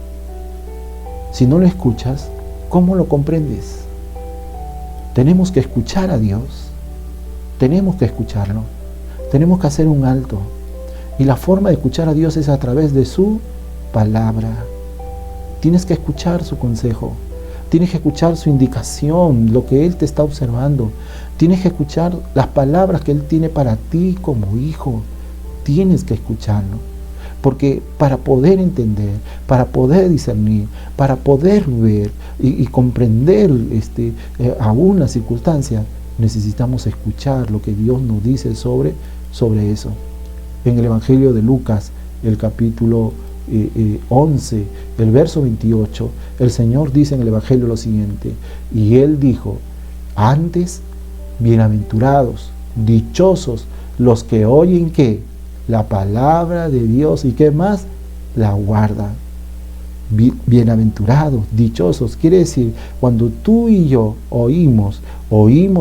Si no lo escuchas, ¿cómo lo comprendes? Tenemos que escuchar a Dios, tenemos que escucharlo. Tenemos que hacer un alto. Y la forma de escuchar a Dios es a través de su palabra. Tienes que escuchar su consejo. Tienes que escuchar su indicación, lo que Él te está observando. Tienes que escuchar las palabras que Él tiene para ti como hijo. Tienes que escucharlo. Porque para poder entender, para poder discernir, para poder ver y comprender aún las circunstancias, necesitamos escuchar lo que Dios nos dice sobre eso. En el Evangelio de Lucas, el capítulo 11, el verso 28, el Señor dice en el Evangelio lo siguiente: y Él dijo, antes, bienaventurados, dichosos los que oyen ¿qué? La palabra de Dios, y ¿qué más? La guardan. Bienaventurados, dichosos, quiere decir, cuando tú y yo oímos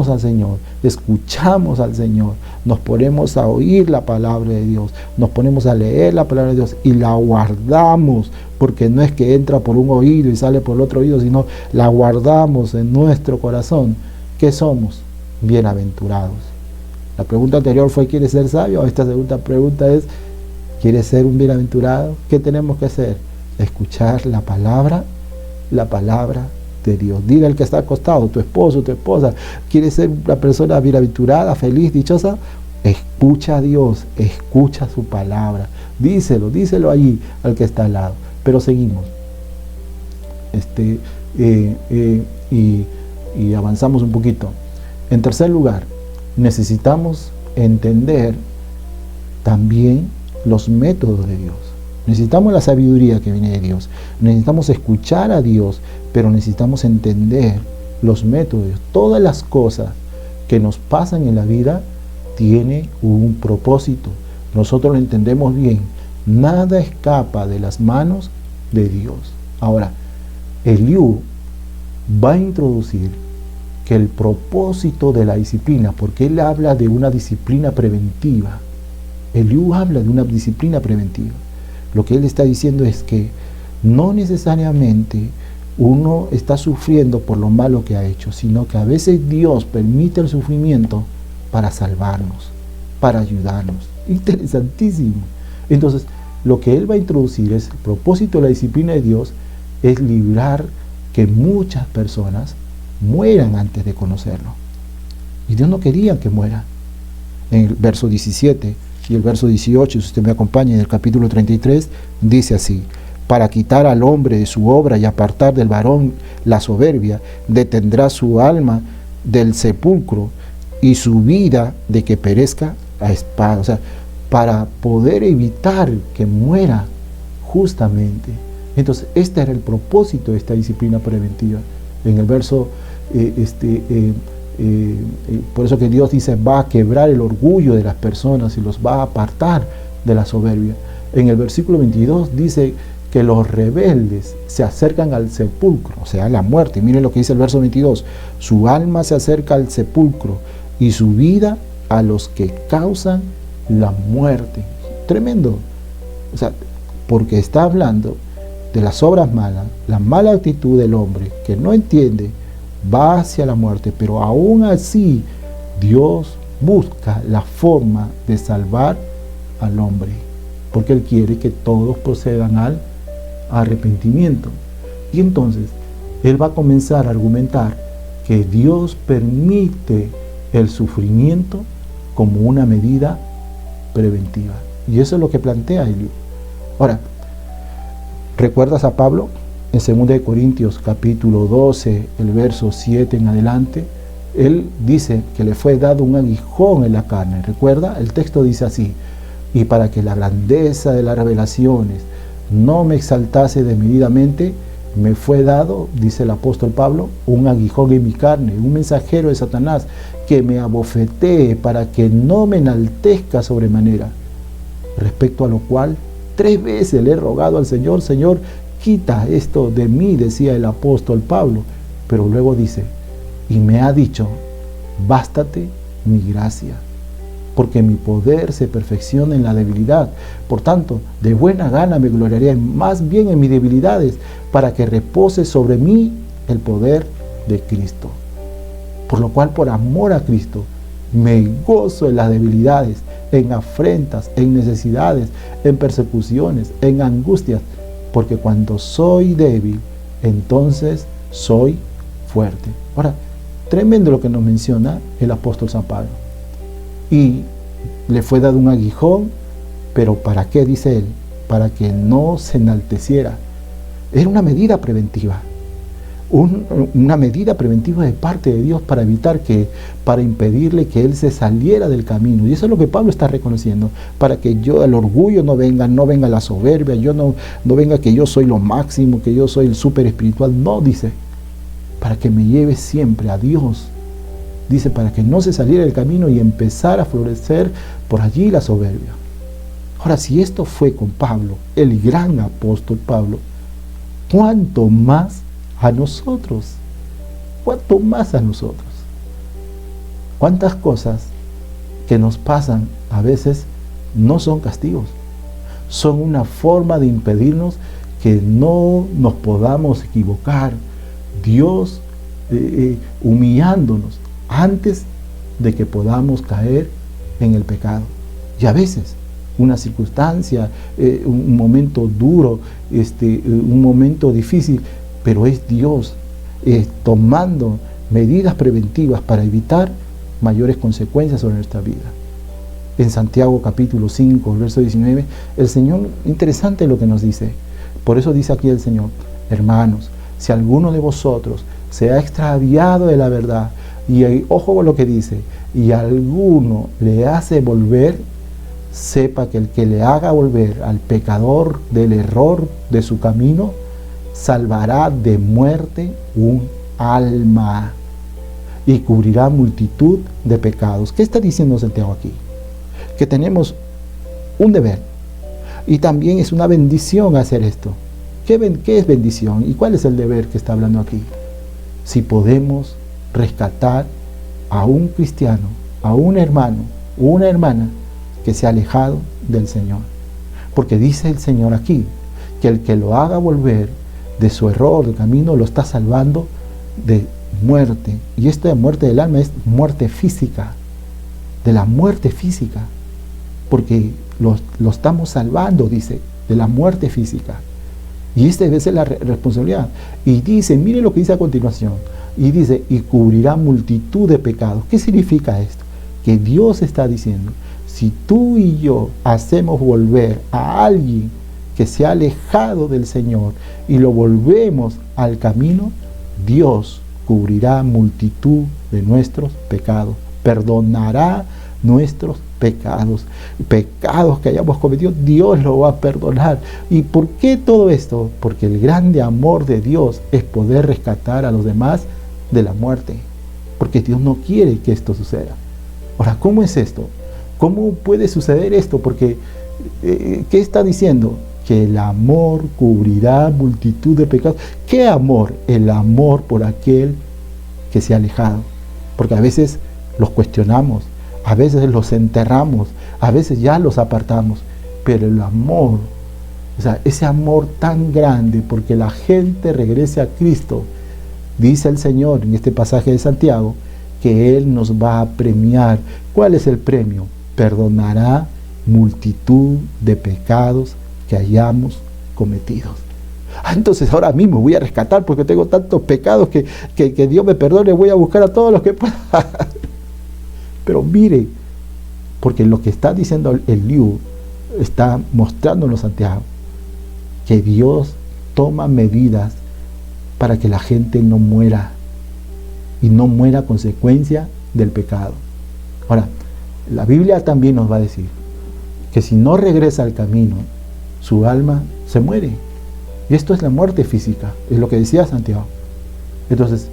al Señor, escuchamos al Señor, nos ponemos a oír la palabra de Dios, nos ponemos a leer la palabra de Dios y la guardamos, porque no es que entra por un oído y sale por el otro oído, sino la guardamos en nuestro corazón. ¿Qué somos? Bienaventurados. La pregunta anterior fue: ¿quieres ser sabio? Esta segunda pregunta es: ¿quieres ser un bienaventurado? ¿Qué tenemos que hacer? Escuchar la palabra de Dios. Dile al que está acostado, tu esposo, tu esposa: ¿quieres ser una persona bienaventurada, feliz, dichosa? Escucha a Dios, escucha su palabra. Díselo allí al que está al lado. Pero seguimos. Y avanzamos un poquito. En tercer lugar, necesitamos entender también los métodos de Dios. Necesitamos la sabiduría que viene de Dios. Necesitamos escuchar a Dios, pero necesitamos entender los métodos de Dios. Todas las cosas que nos pasan en la vida tienen un propósito. Nosotros lo entendemos bien. Nada escapa de las manos de Dios. Ahora, Eliú va a introducir que el propósito de la disciplina, porque él habla de una disciplina preventiva. Eliú habla de una disciplina preventiva. Lo que él está diciendo es que no necesariamente uno está sufriendo por lo malo que ha hecho, sino que a veces Dios permite el sufrimiento para salvarnos, para ayudarnos. Interesantísimo. Entonces, lo que él va a introducir es el propósito de la disciplina de Dios, es librar que muchas personas mueran antes de conocerlo. Y Dios no quería que mueran. En el verso 17 y el verso 18, si usted me acompaña, en el capítulo 33, dice así: para quitar al hombre de su obra y apartar del varón la soberbia, detendrá su alma del sepulcro y su vida de que perezca a espada. O sea, para poder evitar que muera justamente. Entonces, este era el propósito de esta disciplina preventiva. En el verso, por eso que Dios dice, va a quebrar el orgullo de las personas y los va a apartar de la soberbia. En el versículo 22 dice que los rebeldes se acercan al sepulcro, o sea, a la muerte. Miren lo que dice el verso 22. Su alma se acerca al sepulcro y su vida a los que causan la muerte. Tremendo. O sea, porque está hablando de las obras malas, la mala actitud del hombre que no entiende, va hacia la muerte, pero aún así Dios busca la forma de salvar al hombre, porque Él quiere que todos procedan al arrepentimiento. Y entonces Él va a comenzar a argumentar que Dios permite el sufrimiento como una medida preventiva. Y eso es lo que plantea Eliú. Ahora, ¿recuerdas a Pablo? En 2 Corintios capítulo 12, el verso 7 en adelante, él dice que le fue dado un aguijón en la carne. ¿Recuerda? El texto dice así: y para que la grandeza de las revelaciones no me exaltase desmedidamente, me fue dado, dice el apóstol Pablo, un aguijón en mi carne, un mensajero de Satanás, que me abofetee para que no me enaltezca sobremanera. Respecto a lo cual, 3 veces le he rogado al Señor, Señor, quita esto de mí, decía el apóstol Pablo. Pero luego dice, y me ha dicho, bástate mi gracia, porque mi poder se perfecciona en la debilidad. Por tanto, de buena gana me gloriaré más bien en mis debilidades, para que repose sobre mí el poder de Cristo. Por lo cual, por amor a Cristo, me gozo en las debilidades, en afrentas, en necesidades, en persecuciones, en angustias, porque cuando soy débil, entonces soy fuerte. Ahora, tremendo lo que nos menciona el apóstol San Pablo. Y le fue dado un aguijón, pero ¿para qué? Dice él, para que no se enalteciera. Era una medida preventiva. Una medida preventiva de parte de Dios para evitar para impedirle que él se saliera del camino. Y eso es lo que Pablo está reconociendo, para que el orgullo no venga la soberbia, no venga que yo soy lo máximo, que yo soy el súper espiritual. No, dice, para que me lleve siempre a Dios. Dice, para que no se saliera del camino y empezara a florecer por allí la soberbia. Ahora, si esto fue con Pablo, el gran apóstol Pablo, ¿cuánto más a nosotros? ¿Cuánto más a nosotros? ¿Cuántas cosas que nos pasan a veces no son castigos? Son una forma de impedirnos que no nos podamos equivocar. Dios humillándonos antes de que podamos caer en el pecado. Y a veces una circunstancia, un momento duro, un momento difícil, pero es Dios tomando medidas preventivas para evitar mayores consecuencias sobre nuestra vida. En Santiago capítulo 5, verso 19, el Señor, interesante lo que nos dice. Por eso dice aquí el Señor, hermanos, si alguno de vosotros se ha extraviado de la verdad, y ojo con lo que dice, y alguno le hace volver, sepa que el que le haga volver al pecador del error de su camino, salvará de muerte un alma y cubrirá multitud de pecados. ¿Qué está diciendo Santiago aquí? Que tenemos un deber y también es una bendición hacer esto. ¿Qué es bendición? ¿Y cuál es el deber que está hablando aquí? Si podemos rescatar a un cristiano, a un hermano, una hermana que se ha alejado del Señor. Porque dice el Señor aquí, que el que lo haga volver de su error, de camino, lo está salvando de muerte. Y esta muerte del alma es muerte física, de la muerte física, porque lo estamos salvando, dice, de la muerte física. Y esta debe ser la responsabilidad. Y dice, mire lo que dice a continuación, y dice, y cubrirá multitud de pecados. ¿Qué significa esto? Que Dios está diciendo, si tú y yo hacemos volver a alguien que se ha alejado del Señor y lo volvemos al camino, Dios cubrirá multitud de nuestros pecados, perdonará nuestros pecados que hayamos cometido, Dios lo va a perdonar. ¿Y por qué todo esto? Porque el grande amor de Dios es poder rescatar a los demás de la muerte, porque Dios no quiere que esto suceda. Ahora, ¿cómo es esto? ¿Cómo puede suceder esto? Porque, ¿qué está diciendo? Que el amor cubrirá multitud de pecados. ¿Qué amor? El amor por aquel que se ha alejado. Porque a veces los cuestionamos, a veces los enterramos, a veces ya los apartamos. Pero el amor, o sea, ese amor tan grande porque la gente regrese a Cristo, dice el Señor en este pasaje de Santiago, que Él nos va a premiar. ¿Cuál es el premio? Perdonará multitud de pecados que hayamos cometido. Entonces ahora mismo voy a rescatar porque tengo tantos pecados que Dios me perdone, voy a buscar a todos los que pueda. Pero mire, porque lo que está diciendo Eliú está mostrándonos Santiago, que Dios toma medidas para que la gente no muera y no muera a consecuencia del pecado. Ahora, la Biblia también nos va a decir que si no regresa al camino, su alma se muere. Y esto es la muerte física, es lo que decía Santiago. Entonces,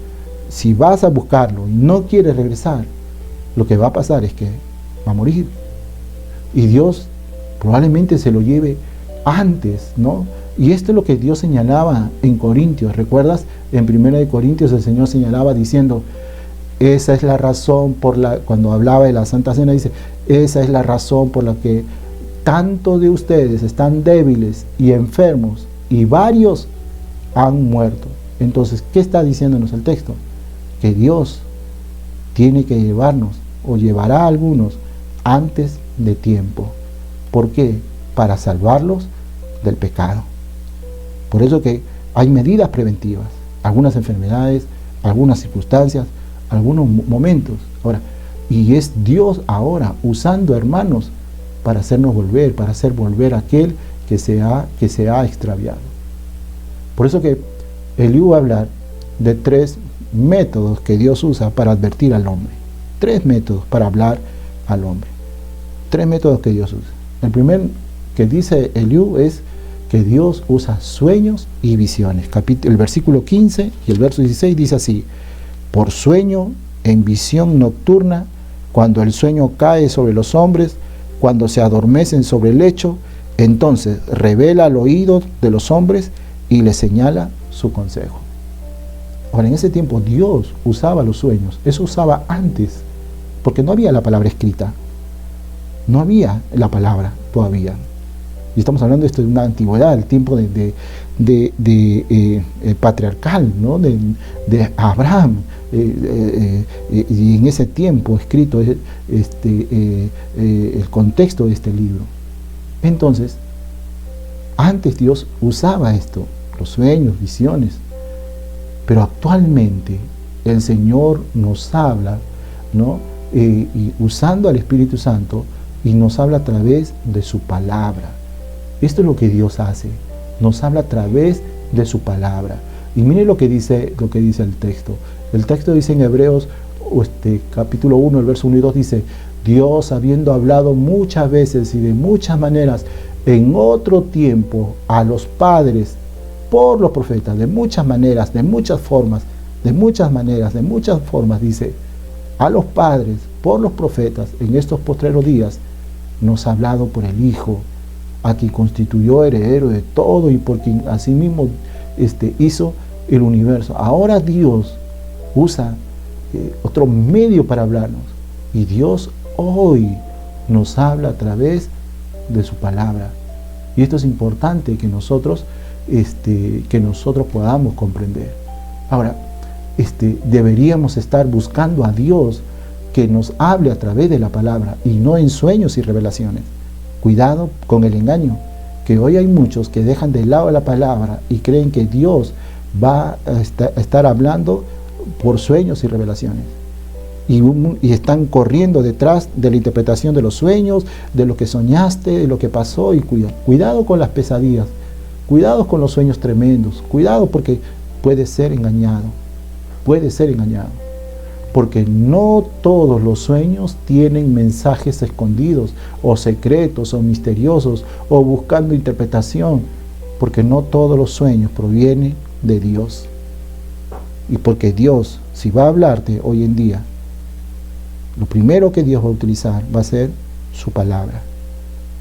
si vas a buscarlo y no quieres regresar, lo que va a pasar es que va a morir. Y Dios probablemente se lo lleve antes, ¿no? Y esto es lo que Dios señalaba en Corintios. ¿Recuerdas? En 1 Corintios el Señor señalaba diciendo, esa es la razón por la, cuando hablaba de la Santa Cena, dice, esa es la razón por la que tantos de ustedes están débiles y enfermos y varios han muerto. Entonces, ¿qué está diciéndonos el texto? Que Dios tiene que llevarnos o llevará a algunos antes de tiempo. ¿Por qué? Para salvarlos del pecado. Por eso que hay medidas preventivas, algunas enfermedades, algunas circunstancias, algunos momentos. Ahora, y es Dios ahora usando hermanos para hacernos volver, para hacer volver a aquel que se ha extraviado. Por eso que Eliú va a hablar de 3 métodos que Dios usa para advertir al hombre. 3 métodos para hablar al hombre. 3 métodos que Dios usa. El primer que dice Eliú es que Dios usa sueños y visiones. El versículo 15 y el verso 16 dice así: por sueño, en visión nocturna, cuando el sueño cae sobre los hombres, cuando se adormecen sobre el lecho, entonces revela al oído de los hombres y les señala su consejo. Ahora, en ese tiempo Dios usaba los sueños. Eso usaba antes, porque no había la palabra escrita. No había la palabra todavía. Y estamos hablando de esto de una antigüedad, el tiempo patriarcal, ¿no? de Abraham. Y en ese tiempo escrito el contexto de este libro. Entonces, antes Dios usaba esto, los sueños, visiones. Pero actualmente el Señor nos habla, ¿no? Y usando al Espíritu Santo, y nos habla a través de su palabra. Esto es lo que Dios hace, nos habla a través de su palabra. Y mire lo que dice el texto. El texto dice en Hebreos capítulo 1, el verso 1 y 2 dice: Dios, habiendo hablado muchas veces y de muchas maneras en otro tiempo a los padres por los profetas, de muchas maneras, de muchas formas, de muchas maneras, de muchas formas, dice, a los padres por los profetas, en estos postreros días nos ha hablado por el Hijo, a quien constituyó heredero de todo y por quien asimismo hizo el universo. Ahora Dios usa otro medio para hablarnos, y Dios hoy nos habla a través de su palabra. Y esto es importante que nosotros podamos comprender. Ahora, deberíamos estar buscando a Dios que nos hable a través de la palabra y no en sueños y revelaciones. Cuidado con el engaño, que hoy hay muchos que dejan de lado la palabra y creen que Dios va a estar hablando por sueños y revelaciones. y están corriendo detrás de la interpretación de los sueños, de lo que soñaste, de lo que pasó. Y cuidado con las pesadillas, cuidado con los sueños tremendos, cuidado porque puedes ser engañado, porque no todos los sueños tienen mensajes escondidos o secretos o misteriosos o buscando interpretación, porque no todos los sueños provienen de Dios. Y porque Dios, si va a hablarte hoy en día, lo primero que Dios va a utilizar va a ser su palabra.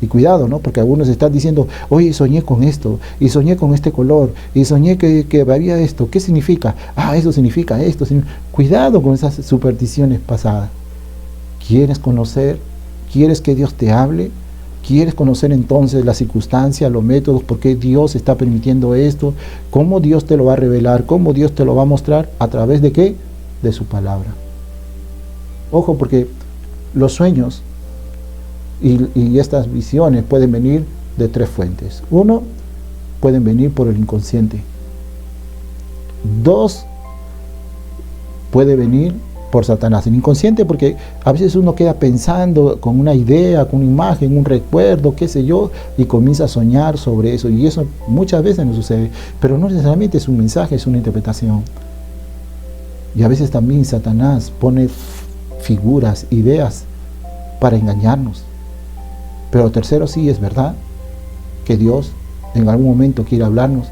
Y cuidado, ¿no? Porque algunos están diciendo, oye, soñé con esto, y soñé con este color, y soñé que había esto. ¿Qué significa? Eso significa esto. Cuidado con esas supersticiones pasadas. ¿Quieres conocer? ¿Quieres que Dios te hable? ¿Quieres conocer entonces las circunstancias, los métodos, por qué Dios está permitiendo esto? ¿Cómo Dios te lo va a revelar? ¿Cómo Dios te lo va a mostrar? ¿A través de qué? De su palabra. Ojo, porque los sueños y estas visiones pueden venir de 3 fuentes. 1, pueden venir por el inconsciente. 2, puede venir por Satanás. El inconsciente, porque a veces uno queda pensando con una idea, con una imagen, un recuerdo, qué sé yo, y comienza a soñar sobre eso. Y eso muchas veces nos sucede. Pero no necesariamente es un mensaje, es una interpretación. Y a veces también Satanás pone figuras, ideas para engañarnos. Pero tercero, sí es verdad que Dios en algún momento quiere hablarnos,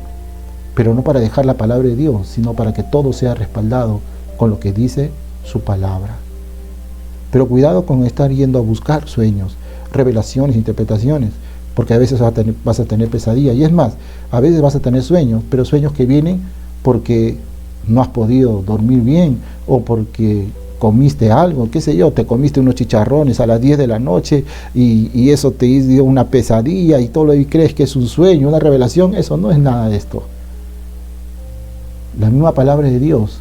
pero no para dejar la palabra de Dios, sino para que todo sea respaldado con lo que dice su palabra. Pero cuidado con estar yendo a buscar sueños, revelaciones, interpretaciones, porque a veces vas a tener pesadillas. Y es más, a veces vas a tener sueños, pero sueños que vienen porque no has podido dormir bien, o porque comiste algo, qué sé yo, te comiste unos chicharrones a las 10 de la noche y eso te dio una pesadilla y todo lo que crees que es un sueño, una revelación. Eso no es nada de esto. La misma palabra de Dios,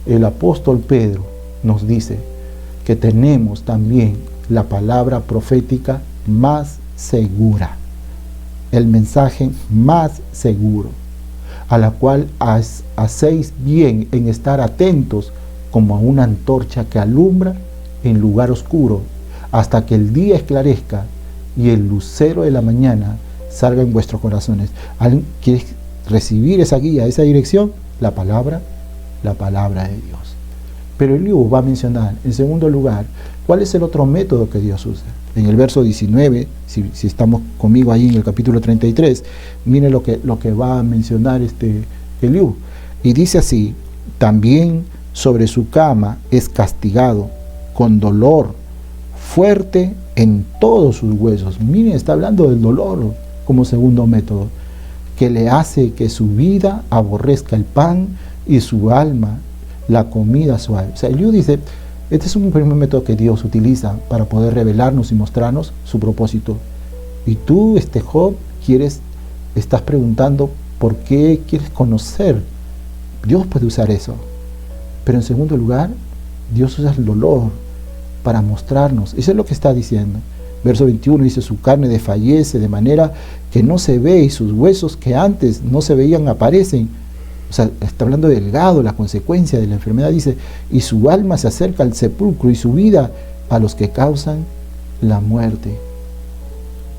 el apóstol Pedro nos dice que tenemos también la palabra profética más segura, el mensaje más seguro, a la cual hacéis bien en estar atentos como a una antorcha que alumbra en lugar oscuro, hasta que el día esclarezca y el lucero de la mañana salga en vuestros corazones. ¿Alguien quiere recibir esa guía, esa dirección? La palabra de Dios. Pero Eliú va a mencionar, en segundo lugar, ¿cuál es el otro método que Dios usa? En el verso 19, si estamos conmigo ahí en el capítulo 33, mire lo que va a mencionar Eliú. Y dice así: también sobre su cama es castigado con dolor fuerte en todos sus huesos. Miren, está hablando del dolor como segundo método, que le hace que su vida aborrezca el pan y su alma la comida suave. O sea, Eliú dice, este es un primer método que Dios utiliza para poder revelarnos y mostrarnos su propósito. Y tú, Job, estás preguntando por qué quieres conocer. Dios puede usar eso. Pero en segundo lugar, Dios usa el dolor para mostrarnos. Eso es lo que está diciendo. Verso 21 dice, su carne desfallece de manera que no se ve, y sus huesos que antes no se veían aparecen. O sea, está hablando del delgado, la consecuencia de la enfermedad. Dice, y su alma se acerca al sepulcro y su vida a los que causan la muerte.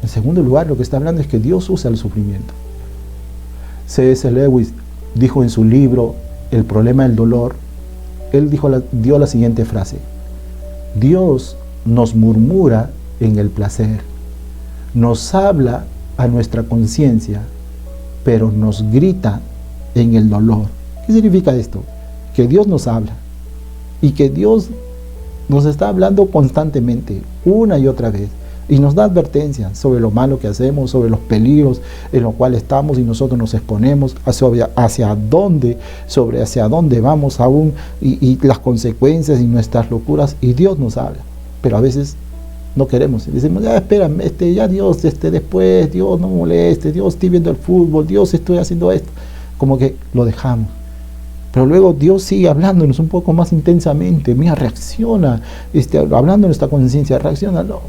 En segundo lugar, lo que está hablando es que Dios usa el sufrimiento. C.S. Lewis dijo en su libro El problema del dolor, él dio la siguiente frase: Dios nos murmura en el placer, nos habla a nuestra conciencia, pero nos grita en el dolor. ¿Qué significa esto? Que Dios nos habla y que Dios nos está hablando constantemente, una y otra vez, y nos da advertencias sobre lo malo que hacemos, sobre los peligros en los cuales estamos y nosotros nos exponemos, hacia dónde vamos aún, y las consecuencias y nuestras locuras, y Dios nos habla. Pero a veces no queremos, decimos, ya espérame, ya Dios, después, Dios no me moleste, Dios estoy viendo el fútbol, Dios estoy haciendo esto, como que lo dejamos. Pero luego Dios sigue hablándonos un poco más intensamente. Mira, reacciona, hablando en nuestra conciencia, reacciona, no.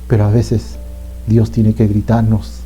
Pero a veces Dios tiene que gritarnos,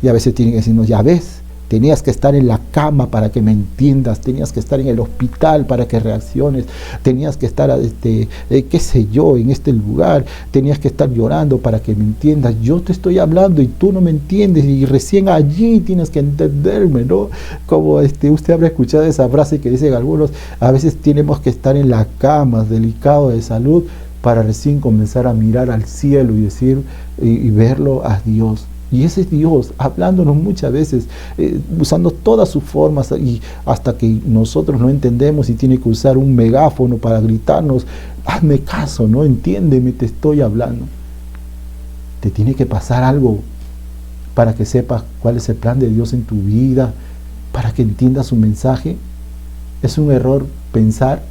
y a veces tiene que decirnos, ya ves, tenías que estar en la cama para que me entiendas, tenías que estar en el hospital para que reacciones, tenías que estar, qué sé yo, en este lugar, tenías que estar llorando para que me entiendas. Yo te estoy hablando y tú no me entiendes, y recién allí tienes que entenderme, ¿no? Como usted habrá escuchado esa frase que dicen algunos, a veces tenemos que estar en la cama, delicado de salud, para recién comenzar a mirar al cielo y decir, y verlo a Dios. Y ese es Dios hablándonos muchas veces, usando todas sus formas, y hasta que nosotros no entendemos y tiene que usar un megáfono para gritarnos, hazme caso, no entiéndeme, te estoy hablando. Te tiene que pasar algo para que sepas cuál es el plan de Dios en tu vida, para que entiendas su mensaje. Es un error pensar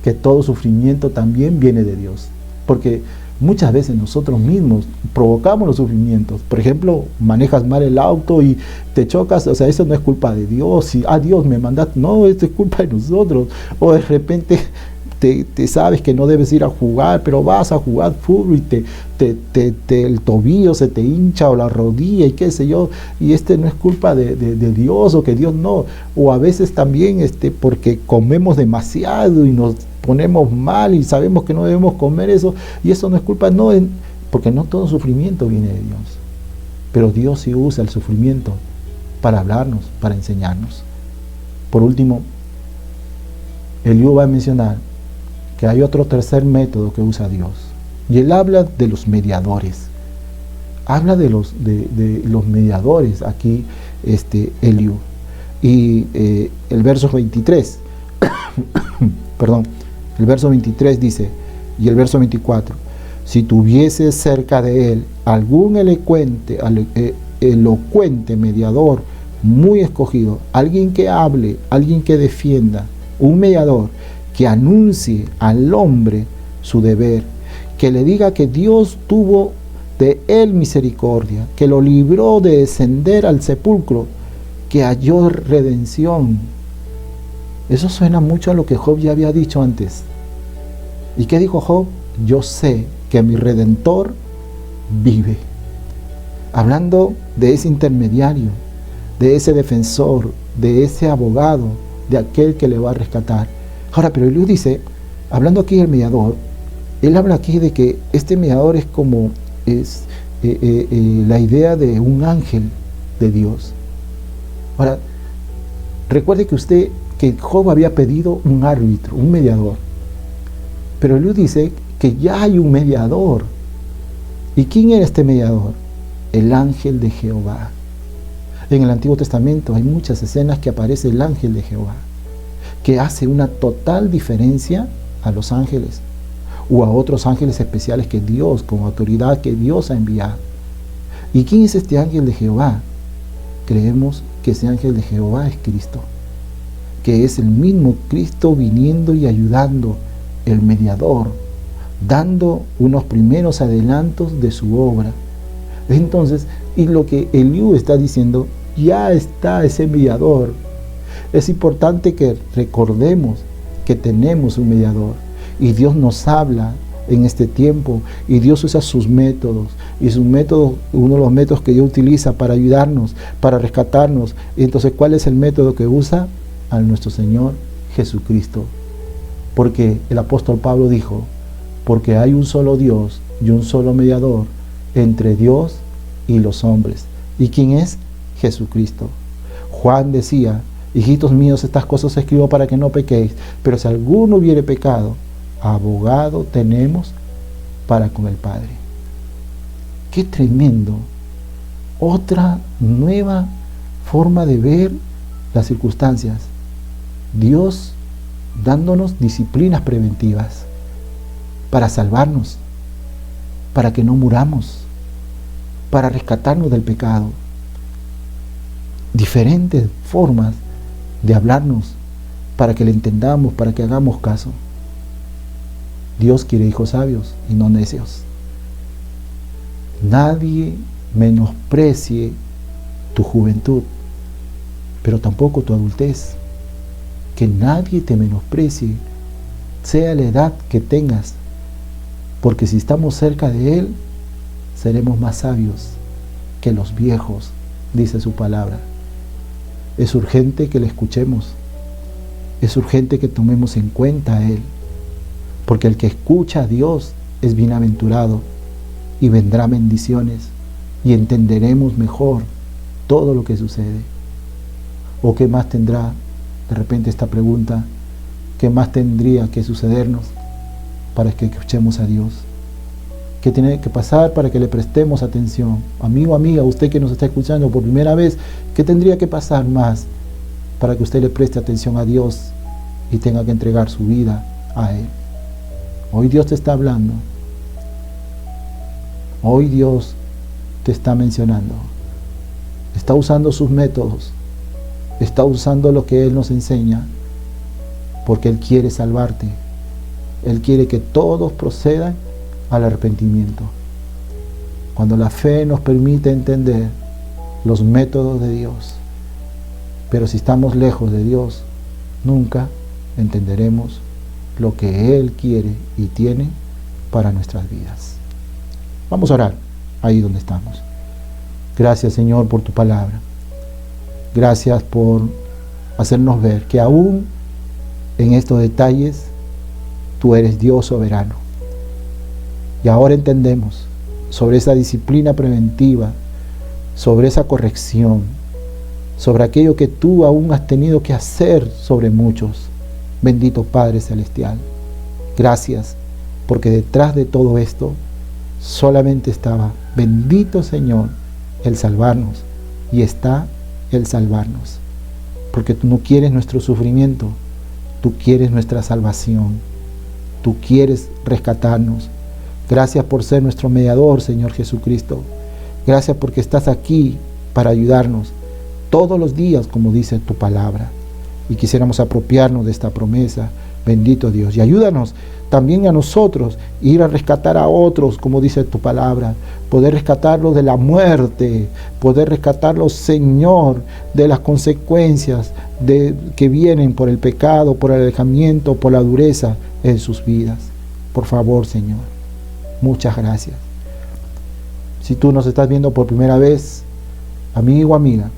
que todo sufrimiento también viene de Dios, porque muchas veces nosotros mismos provocamos los sufrimientos. Por ejemplo, manejas mal el auto y te chocas, o sea, eso no es culpa de Dios. Y, Dios me mandaste, no, esto es culpa de nosotros. O de repente te sabes que no debes ir a jugar, pero vas a jugar fútbol y el tobillo se te hincha o la rodilla y qué sé yo, y no es culpa de Dios, o que Dios no. O a veces también porque comemos demasiado y nos ponemos mal y sabemos que no debemos comer eso, y eso no es culpa, no, porque no todo sufrimiento viene de Dios, pero Dios sí usa el sufrimiento para hablarnos, para enseñarnos. Por último, Eliú va a mencionar que hay otro tercer método que usa Dios, y él habla de los mediadores. Habla de los mediadores aquí, Eliú. Y el verso 23, perdón, el verso 23 dice, y el verso 24, si tuviese cerca de él algún elocuente mediador muy escogido, alguien que hable, alguien que defienda, un mediador que anuncie al hombre su deber, que le diga que Dios tuvo de él misericordia, que lo libró de descender al sepulcro, que halló redención. Eso suena mucho a lo que Job ya había dicho antes. ¿Y qué dijo Job? Yo sé que mi Redentor vive. Hablando de ese intermediario, de ese defensor, de ese abogado, de aquel que le va a rescatar. Ahora, pero Eliú dice, hablando aquí del mediador, él habla aquí de que este mediador es como la idea de un ángel de Dios. Ahora, recuerde que Job había pedido un árbitro, un mediador. Pero Eliú dice que ya hay un mediador. ¿Y quién era este mediador? El ángel de Jehová. En el Antiguo Testamento hay muchas escenas que aparece el ángel de Jehová, que hace una total diferencia a los ángeles o a otros ángeles especiales que Dios, con autoridad que Dios ha enviado. ¿Y quién es este ángel de Jehová? Creemos que ese ángel de Jehová es Cristo, que es el mismo Cristo viniendo y ayudando, el mediador, dando unos primeros adelantos de su obra. Entonces, y lo que Eliú está diciendo, ya está ese mediador. Es importante que recordemos que tenemos un mediador, y Dios nos habla en este tiempo, y Dios usa sus métodos, y sus métodos, uno de los métodos que Dios utiliza para ayudarnos, para rescatarnos. Y entonces, ¿cuál es el método que usa? A nuestro Señor Jesucristo. Porque el apóstol Pablo dijo, porque hay un solo Dios y un solo mediador entre Dios y los hombres. ¿Y quién es? Jesucristo. Juan decía, hijitos míos, estas cosas escribo para que no pequéis, pero si alguno hubiere pecado, abogado tenemos para con el Padre. ¡Qué tremendo! Otra nueva forma de ver las circunstancias. Dios dándonos disciplinas preventivas para salvarnos, para que no muramos, para rescatarnos del pecado. Diferentes formas de hablarnos para que le entendamos, para que hagamos caso. Dios quiere hijos sabios y no necios. Nadie menosprecie tu juventud, pero tampoco tu adultez. Que nadie te menosprecie, sea la edad que tengas, porque si estamos cerca de Él, seremos más sabios que los viejos, dice su palabra. Es urgente que le escuchemos. Es urgente que tomemos en cuenta a Él. Porque el que escucha a Dios es bienaventurado y vendrá bendiciones y entenderemos mejor todo lo que sucede. ¿O qué más tendrá de repente esta pregunta? ¿Qué más tendría que sucedernos para que escuchemos a Dios? ¿Qué tiene que pasar para que le prestemos atención? Amigo, amiga, usted que nos está escuchando por primera vez, ¿qué tendría que pasar más para que usted le preste atención a Dios y tenga que entregar su vida a Él? Hoy Dios te está hablando. Hoy Dios te está mencionando. Está usando sus métodos. Está usando lo que Él nos enseña. Porque Él quiere salvarte. Él quiere que todos procedan al arrepentimiento. Cuando la fe nos permite entender los métodos de Dios. Pero si estamos lejos de Dios, nunca entenderemos lo que Él quiere y tiene para nuestras vidas. Vamos a orar ahí donde estamos. Gracias, Señor, por tu palabra. Gracias por hacernos ver que aún en estos detalles tú eres Dios soberano. Y ahora entendemos sobre esa disciplina preventiva, sobre esa corrección, sobre aquello que tú aún has tenido que hacer sobre muchos. Bendito Padre Celestial, gracias, porque detrás de todo esto solamente estaba, bendito Señor, el salvarnos, y está el salvarnos, porque tú no quieres nuestro sufrimiento, tú quieres nuestra salvación, tú quieres rescatarnos. Gracias por ser nuestro mediador, Señor Jesucristo. Gracias porque estás aquí para ayudarnos todos los días, como dice tu palabra. Y quisiéramos apropiarnos de esta promesa, bendito Dios. Y ayúdanos también a nosotros ir a rescatar a otros, como dice tu palabra. Poder rescatarlos de la muerte, poder rescatarlos, Señor, de las consecuencias que vienen por el pecado, por el alejamiento, por la dureza en sus vidas. Por favor, Señor. Muchas gracias. Si tú nos estás viendo por primera vez, amigo o amiga,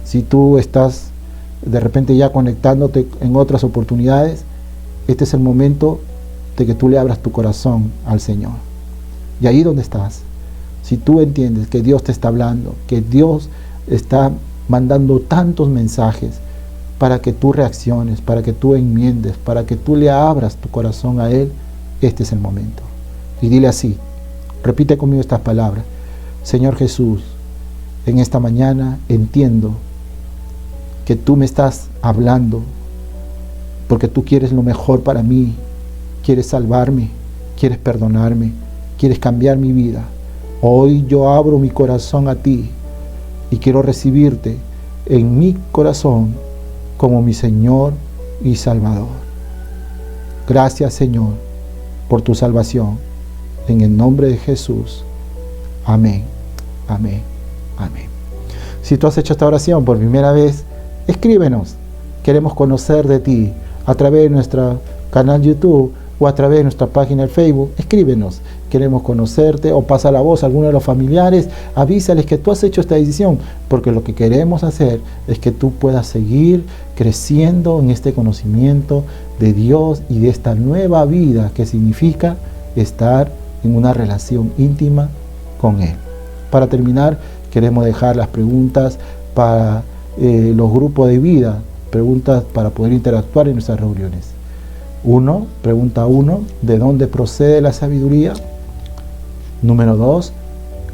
si tú estás de repente ya conectándote en otras oportunidades, este es el momento de que tú le abras tu corazón al Señor. Y ahí donde estás, si tú entiendes que Dios te está hablando, que Dios está mandando tantos mensajes para que tú reacciones, para que tú enmiendes, para que tú le abras tu corazón a Él, este es el momento. Y dile así, repite conmigo estas palabras: Señor Jesús, en esta mañana entiendo que tú me estás hablando porque tú quieres lo mejor para mí, quieres salvarme, quieres perdonarme, quieres cambiar mi vida. Hoy yo abro mi corazón a ti y quiero recibirte en mi corazón como mi Señor y Salvador. Gracias, Señor, por tu salvación. En el nombre de Jesús. Amén, amén, amén. Si tú has hecho esta oración por primera vez, escríbenos. Queremos conocer de ti a través de nuestro canal YouTube o a través de nuestra página de Facebook. Escríbenos. Queremos conocerte, o pasa la voz a alguno de los familiares. Avísales que tú has hecho esta decisión, porque lo que queremos hacer es que tú puedas seguir creciendo en este conocimiento de Dios y de esta nueva vida que significa estar en una relación íntima con Él. Para terminar, queremos dejar las preguntas para los grupos de vida, preguntas para poder interactuar en nuestras reuniones. Pregunta 1, ¿de dónde procede la sabiduría? Número 2,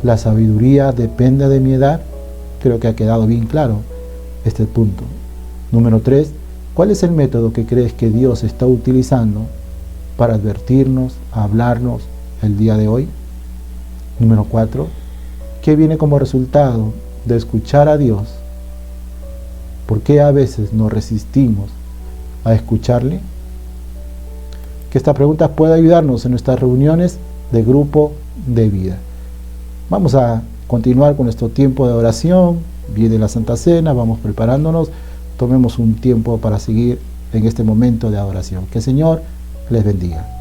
¿la sabiduría depende de mi edad? Creo que ha quedado bien claro este punto. Número 3, ¿cuál es el método que crees que Dios está utilizando para advertirnos, hablarnos el día de hoy? Número 4, ¿qué viene como resultado de escuchar a Dios? ¿Por qué a veces nos resistimos a escucharle? Que esta pregunta pueda ayudarnos en nuestras reuniones de grupo de vida. Vamos a continuar con nuestro tiempo de oración. Viene la Santa Cena, vamos preparándonos. Tomemos un tiempo para seguir en este momento de adoración. Que el Señor les bendiga.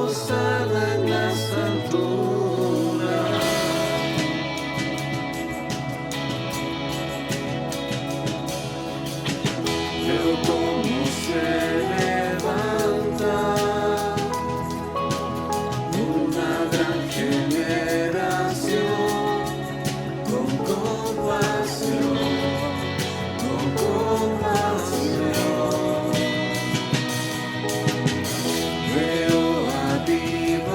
Hosana en las alturas. Veo cómo se levanta una gran generación con compasión, con compasión. Veo avivamiento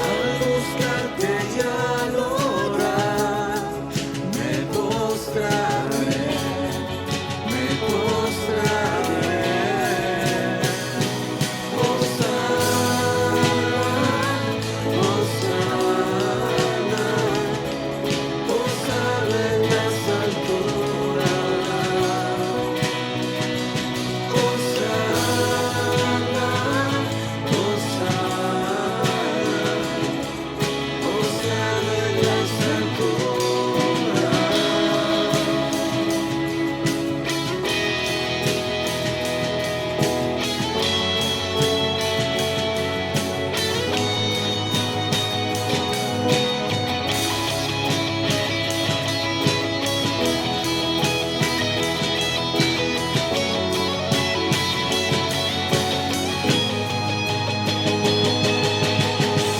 al buscarte y al orar. Me postraré, me postraré. Hosana, Hosana, Hosana en las alturas. Hosana, Hosana, Hosana en las alturas.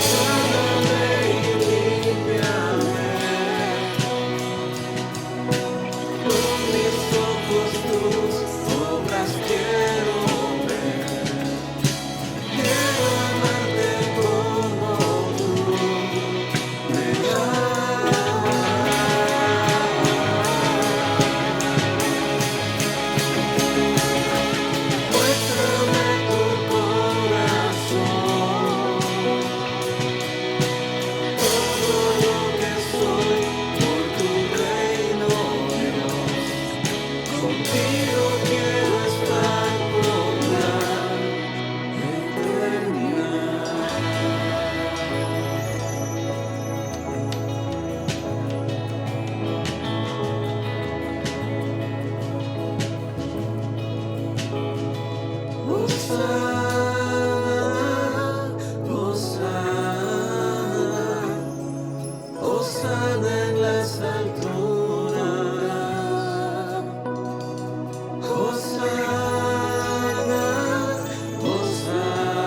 Sáname y límpiame, con mis ojos tus obras quiero ver. Quiero amarte como tú me Muéstrame tu corazón, todo lo que soy por tu reino, Dios. Contigo quiero estar por la eternidad. Hosana, Hosana, Hosana en las alturas. Hosana, Hosana,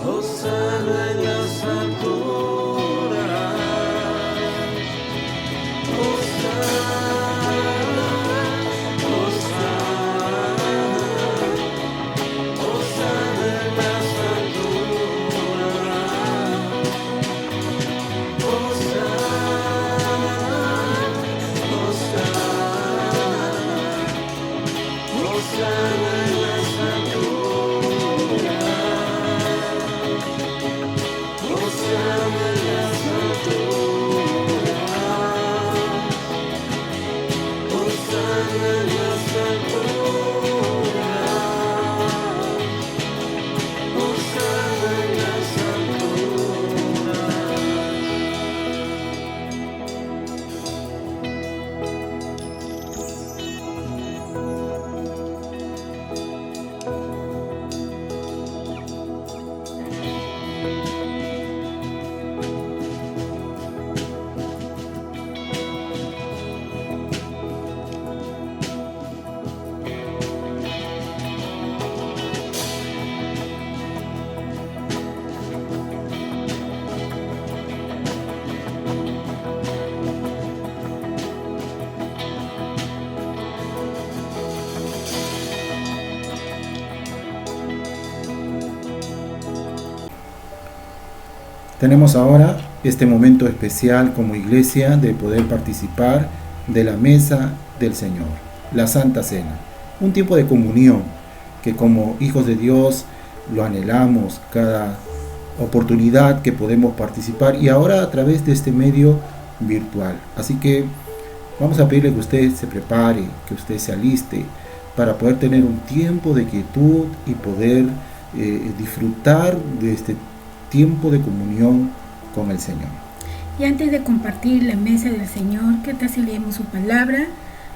Hosana en las alturas. Hosana, Hosana en las alturas. Tenemos ahora este momento especial como iglesia de poder participar de la mesa del Señor, la Santa Cena, un tiempo de comunión que como hijos de Dios lo anhelamos cada oportunidad que podemos participar y ahora a través de este medio virtual. Así que vamos a pedirle que usted se prepare, que usted se aliste para poder tener un tiempo de quietud y poder disfrutar de este tiempo de comunión con el Señor. Y antes de compartir la mesa del Señor, ¿qué tal si leemos su palabra?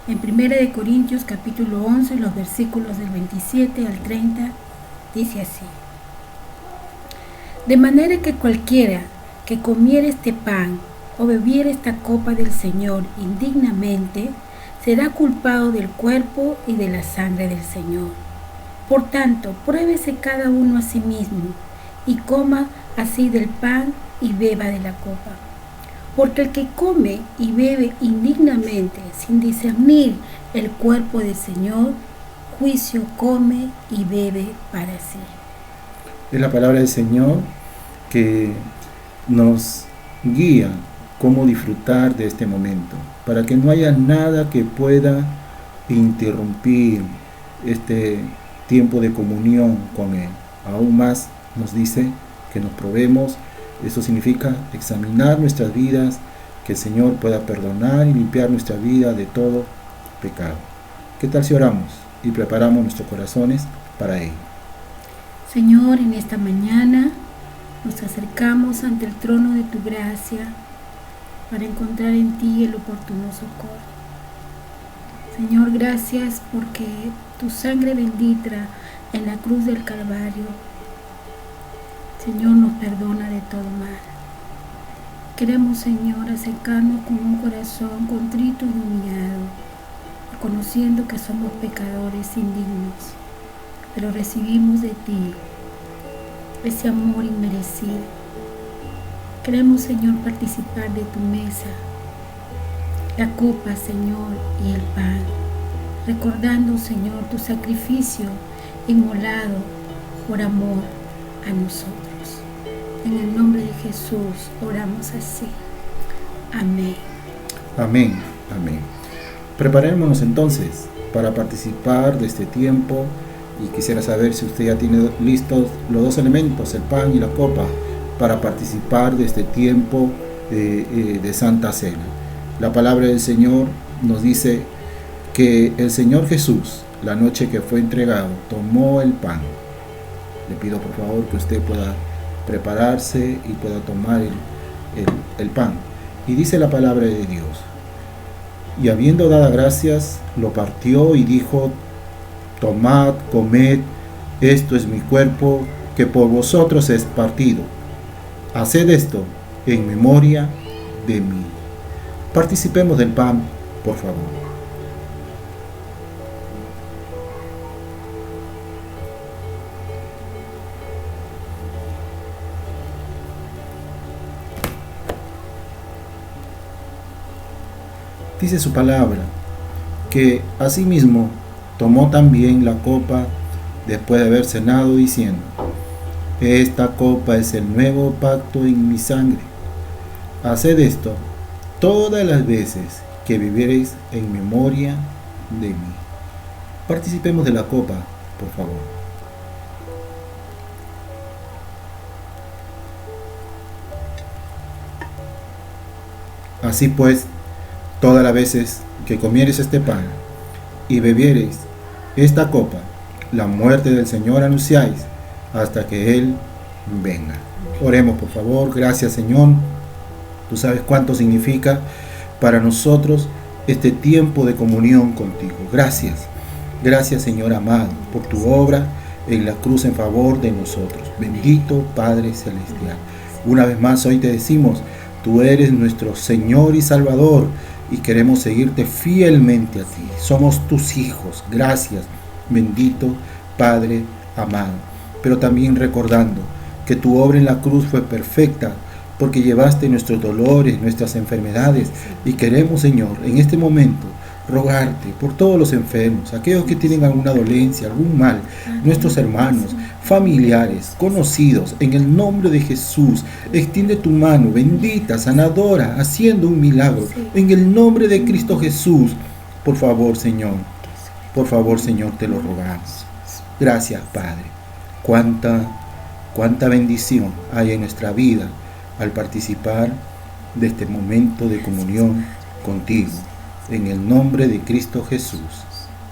En 1 Corintios capítulo 11, los versículos del 27 al 30, dice así: De manera que cualquiera que comiere este pan o bebiere esta copa del Señor indignamente, será culpado del cuerpo y de la sangre del Señor. Por tanto, pruébese cada uno a sí mismo, y coma así del pan y beba de la copa. Porque el que come y bebe indignamente, sin discernir el cuerpo del Señor, juicio come y bebe para sí. Es la palabra del Señor que nos guía cómo disfrutar de este momento, para que no haya nada que pueda interrumpir este tiempo de comunión con Él. Aún más nos dice que nos probemos. Eso significa examinar nuestras vidas, que el Señor pueda perdonar y limpiar nuestra vida de todo pecado. ¿Qué tal si oramos y preparamos nuestros corazones para ello? Señor, en esta mañana nos acercamos ante el trono de tu gracia para encontrar en ti el oportuno socorro. Señor, gracias porque tu sangre bendita en la cruz del Calvario, Señor, nos perdona de todo mal. Queremos, Señor, acercarnos con un corazón contrito y humillado, reconociendo que somos pecadores indignos, pero recibimos de ti ese amor inmerecido. Queremos, Señor, participar de tu mesa, la copa, Señor, y el pan, recordando, Señor, tu sacrificio inmolado por amor a nosotros. En el nombre de Jesús oramos así. Amén. Amén, amén. Preparémonos entonces para participar de este tiempo, y quisiera saber si usted ya tiene listos los dos elementos, el pan y la copa, para participar de este tiempo de Santa Cena. La palabra del Señor nos dice que el Señor Jesús, la noche que fue entregado, tomó el pan. Le pido por favor que usted pueda prepararse y pueda tomar el pan. Y dice la palabra de Dios: y habiendo dado gracias, lo partió y dijo: tomad, comed, esto es mi cuerpo, que por vosotros es partido. Haced esto en memoria de mí. Participemos del pan, por favor. Dice su palabra que asimismo tomó también la copa después de haber cenado, diciendo: esta copa es el nuevo pacto en mi sangre. Haced esto todas las veces que viviereis en memoria de mí. Participemos de la copa, por favor. Así pues, todas las veces que comiereis este pan y bebiereis esta copa, la muerte del Señor anunciáis hasta que Él venga. Oremos, por favor. Gracias, Señor. Tú sabes cuánto significa para nosotros este tiempo de comunión contigo. Gracias. Gracias, Señor amado, por tu obra en la cruz en favor de nosotros. Bendito Padre Celestial. Una vez más hoy te decimos: tú eres nuestro Señor y Salvador, y queremos seguirte fielmente a ti. Somos tus hijos. Gracias, bendito Padre amado. Pero también recordando que tu obra en la cruz fue perfecta, porque llevaste nuestros dolores, nuestras enfermedades. Y queremos, Señor, en este momento rogarte por todos los enfermos, aquellos que tienen alguna dolencia, algún mal, nuestros hermanos, familiares, conocidos, en el nombre de Jesús. Extiende tu mano bendita, sanadora, haciendo un milagro, en el nombre de Cristo Jesús. Por favor, Señor, te lo rogamos. Gracias, Padre. Cuánta bendición hay en nuestra vida al participar de este momento de comunión contigo. En el nombre de Cristo Jesús.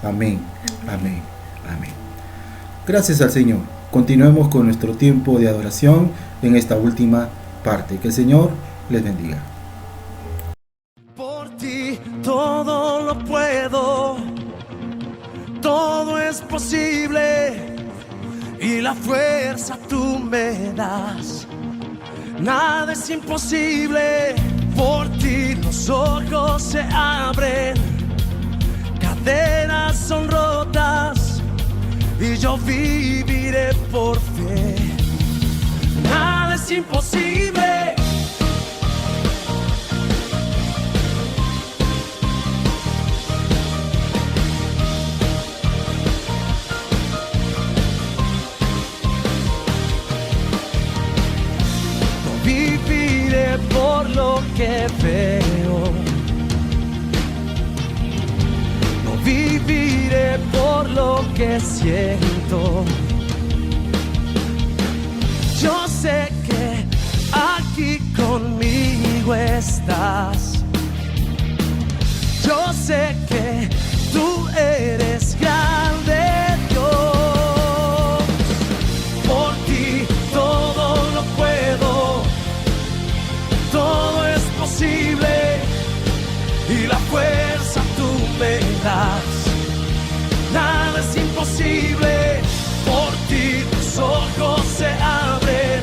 Amén, amén, amén. Gracias al Señor. Continuemos con nuestro tiempo de adoración en esta última parte. Que el Señor les bendiga. Por ti todo lo puedo. todo es posible y la fuerza tú me das. Nada es imposible, por ti los ojos se abren, cadenas son rotas y yo viviré por fe. Nada es imposible. Viviré por lo que veo, no viviré por lo que siento. Yo sé que aquí conmigo estás. Yo sé que tú eres grande, Dios. Por ti todo lo puedo. Todo es posible y la fuerza tú me das. Nada es imposible, por ti tus ojos se abren,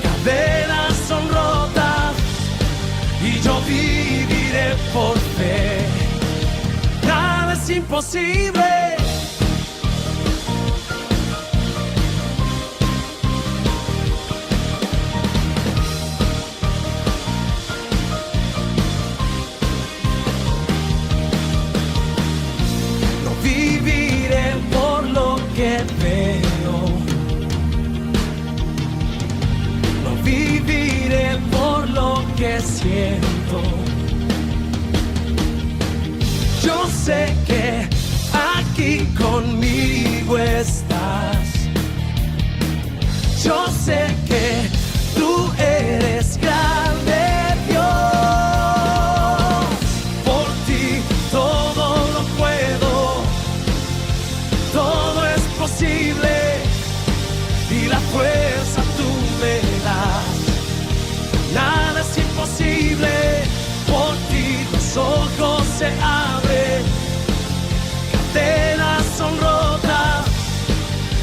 cadenas son rotas y yo viviré por fe. Nada es imposible. Que veo, no viviré por lo que siento. Yo sé que aquí conmigo estás. Yo sé que tú eres grande, Dios. Por ti todo lo puedo. Todo es posible y la fuerza tú me das. Nada es imposible, por ti los ojos se abren, cadenas son rotas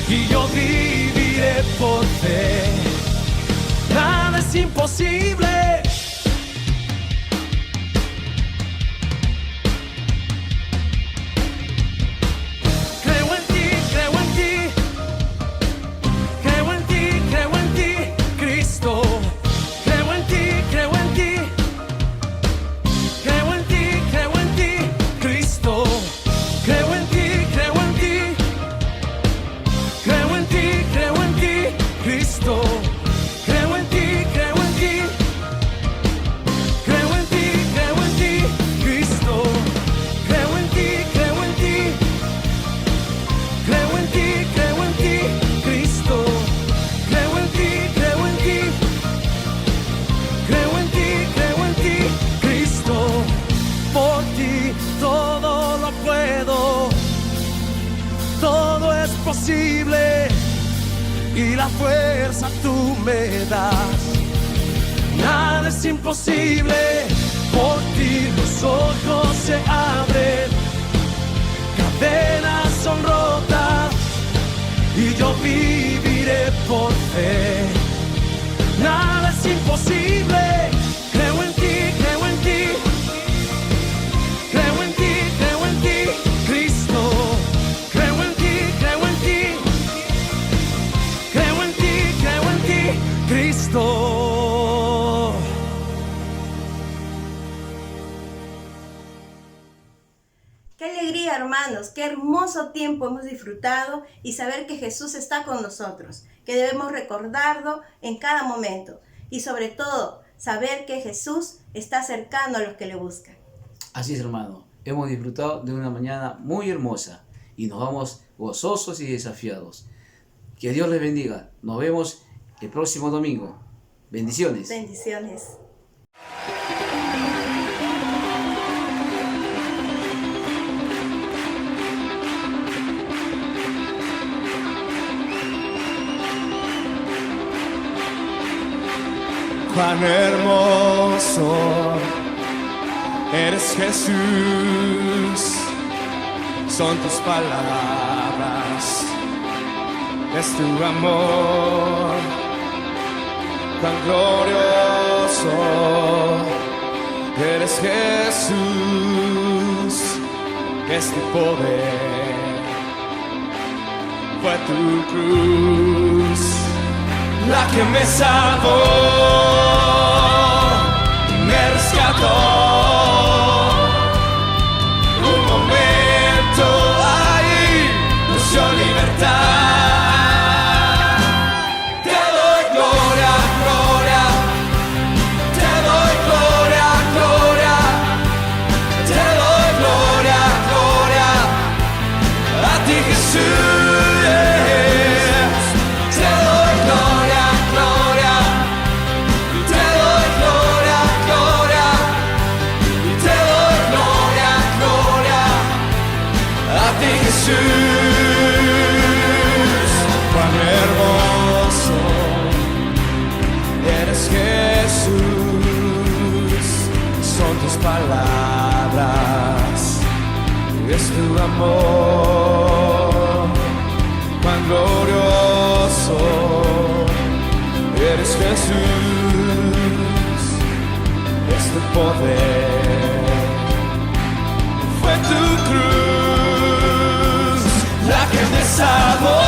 y yo viviré por fe. Nada es imposible. Y la fuerza tú me das. Nada es imposible, por ti los ojos se abren, cadenas son rotas y yo viviré por fe. Nada es imposible, creo en ti, creo en ti, creo en ti, creo en ti, Cristo. Creo en ti, creo en ti, creo en ti, creo en ti, Cristo. Qué alegría, hermanos, qué hermoso tiempo hemos disfrutado y saber que Jesús está con nosotros, que debemos recordarlo en cada momento y sobre todo saber que Jesús está cercano a los que le buscan. Así es, hermano. Hemos disfrutado de una mañana muy hermosa y nos vamos gozosos y desafiados. Que Dios les bendiga. Nos vemos el próximo domingo. Bendiciones. Bendiciones. Cuán hermoso eres, Jesús, son tus palabras, es tu amor tan glorioso. Eres Jesús, es tu poder, fue tu cruz la que me salvó, me rescató. Un momento ahí nos dio libertad. Te doy gloria, gloria, te doy gloria, gloria, te doy gloria, gloria a ti, Jesús. Te doy gloria, gloria, te doy gloria, gloria, te doy gloria, gloria a ti, Jesús. Cuán hermoso eres, Jesús, son tus palabras, es tu amor, cuán glorioso eres, Jesús, es tu poder, fue tu cruz la que me salvó.